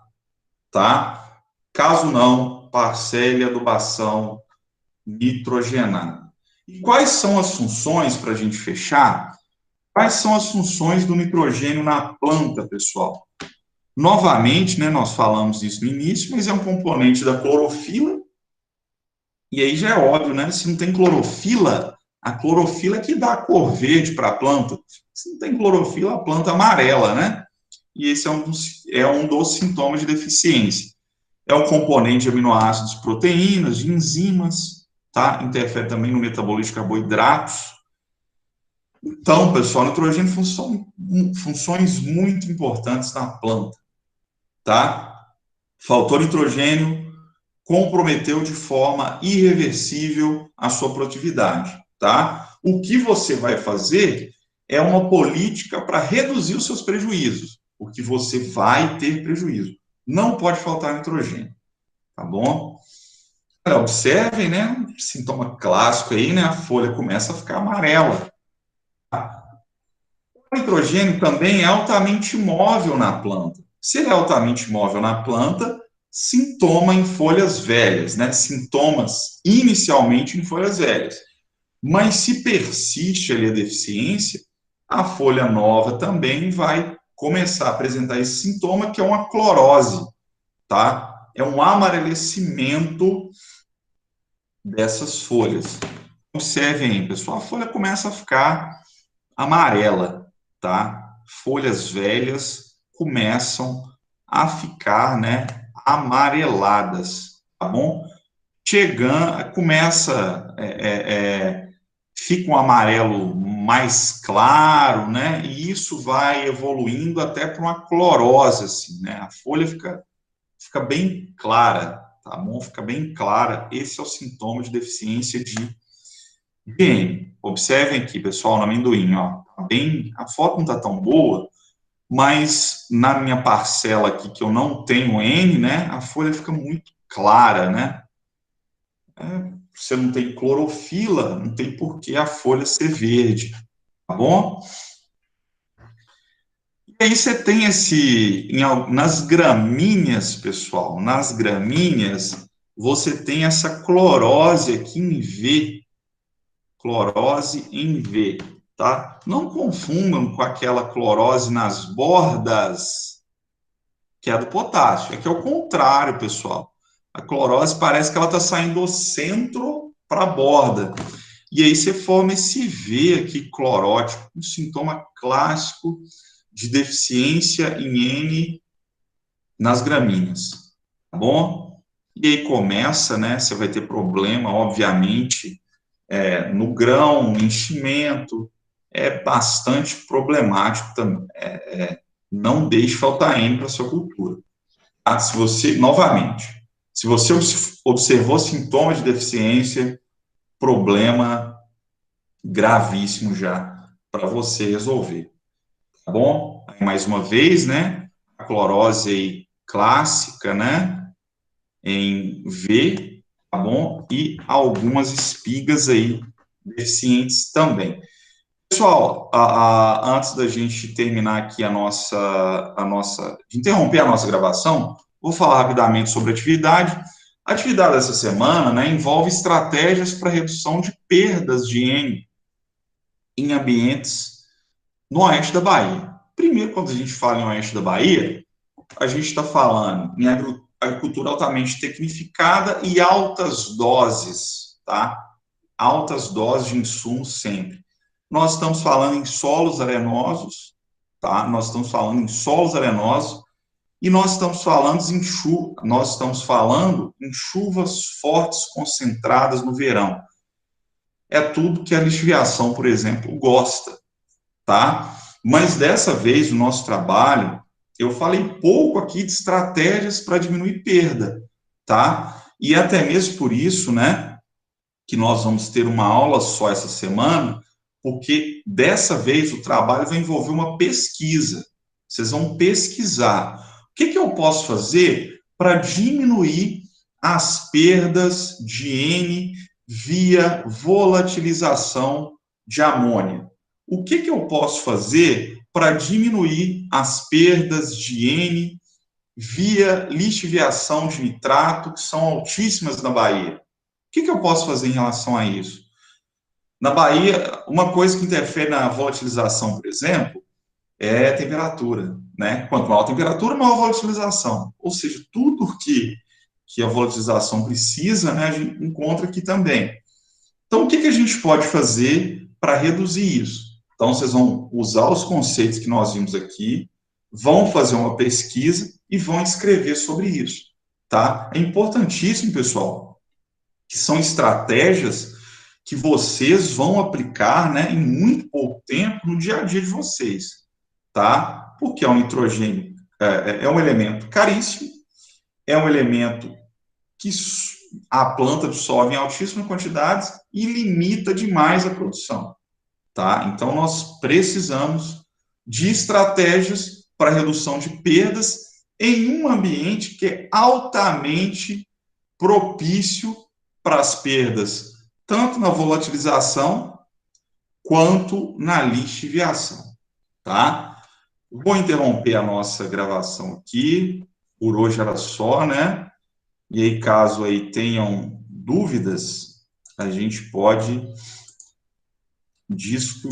tá? Caso não, parcele adubação nitrogenada. E quais são as funções, para a gente fechar? Quais são as funções do nitrogênio na planta, pessoal? Novamente, né, nós falamos isso no início, mas é um componente da clorofila, e aí já é óbvio, né? Se não tem clorofila, a clorofila é que dá a cor verde para a planta. Se não tem clorofila, a planta amarela, né? E esse é um dos sintomas de deficiência. É um componente de aminoácidos, proteínas, de enzimas, tá? Interfere também no metabolismo de carboidratos. Então, pessoal, nitrogênio funções muito importantes na planta, tá? Faltou nitrogênio, comprometeu de forma irreversível a sua produtividade, tá? O que você vai fazer é uma política para reduzir os seus prejuízos, porque você vai ter prejuízo. Não pode faltar nitrogênio, tá bom? Observem, né? Um sintoma clássico aí, né? A folha começa a ficar amarela. O nitrogênio também é altamente móvel na planta. Se ele é altamente móvel na planta, sintoma em folhas velhas, né? Sintomas inicialmente em folhas velhas. Mas se persiste ali a deficiência, a folha nova também vai começar a apresentar esse sintoma, que é uma clorose, tá? É um amarelecimento dessas folhas. Observem aí, pessoal, a folha começa a ficar amarela, tá? Folhas velhas começam a ficar, né, amareladas, tá bom? Chegando, fica um amarelo mais claro, né? E isso vai evoluindo até para uma clorose, assim, né? A folha fica bem clara, tá bom? Fica bem clara. Esse é o sintoma de deficiência de N. Observem aqui, pessoal, no amendoim, ó. A foto não está tão boa, mas na minha parcela aqui, que eu não tenho N, né, a folha fica muito clara, né? Você não tem clorofila, não tem por que a folha ser verde, tá bom? E aí você tem nas gramíneas, pessoal, nas gramíneas, você tem essa clorose aqui em V, clorose em V, tá? Não confundam com aquela clorose nas bordas, que é a do potássio. É que é o contrário, pessoal. A clorose parece que ela está saindo do centro para a borda. E aí você forma esse V aqui clorótico, um sintoma clássico de deficiência em N nas gramíneas, tá bom? E aí começa, né? Você vai ter problema, obviamente, no grão, no enchimento, é bastante problemático também. Não deixe faltar N para a sua cultura. Tá? Novamente, se você observou sintomas de deficiência, problema gravíssimo já para você resolver. Tá bom? Aí, mais uma vez, né? A clorose aí, clássica, né? Em V, tá bom? E algumas espigas aí deficientes também. Pessoal, antes da gente terminar aqui de interromper a nossa gravação, vou falar rapidamente sobre a atividade. A atividade dessa semana, né, envolve estratégias para redução de perdas de N em ambientes no oeste da Bahia. Primeiro, quando a gente fala em oeste da Bahia, a gente está falando em agricultura altamente tecnificada e altas doses, tá? Altas doses de insumos sempre. nós estamos falando em solos arenosos, tá? Nós estamos falando em solos arenosos e nós estamos falando em chuvas fortes concentradas no verão. É tudo que a lixiviação, por exemplo, gosta, tá? Mas dessa vez, o nosso trabalho, eu falei pouco aqui de estratégias para diminuir perda, tá? E até mesmo por isso, né, que nós vamos ter uma aula só essa semana, porque dessa vez o trabalho vai envolver uma pesquisa. Vocês vão pesquisar. O que eu posso fazer para diminuir as perdas de N via volatilização de amônia? O que eu posso fazer para diminuir as perdas de N via lixiviação de nitrato, que são altíssimas na Bahia? O que eu posso fazer em relação a isso? Na Bahia, uma coisa que interfere na volatilização, por exemplo, é a temperatura, né? Quanto maior a temperatura, maior a volatilização. Ou seja, tudo que a volatilização precisa, né, a gente encontra aqui também. Então, o que a gente pode fazer para reduzir isso? Então, vocês vão usar os conceitos que nós vimos aqui, vão fazer uma pesquisa e vão escrever sobre isso, tá? É importantíssimo, pessoal, que são estratégias que vocês vão aplicar, né, em muito pouco tempo no dia a dia de vocês, tá? Porque o nitrogênio é um elemento caríssimo, é um elemento que a planta absorve em altíssimas quantidades e limita demais a produção, tá? Então, nós precisamos de estratégias para redução de perdas em um ambiente que é altamente propício para as perdas, tanto na volatilização quanto na lixiviação, tá? Vou interromper a nossa gravação aqui, por hoje era só, né? E aí, caso aí tenham dúvidas, a gente pode discutir.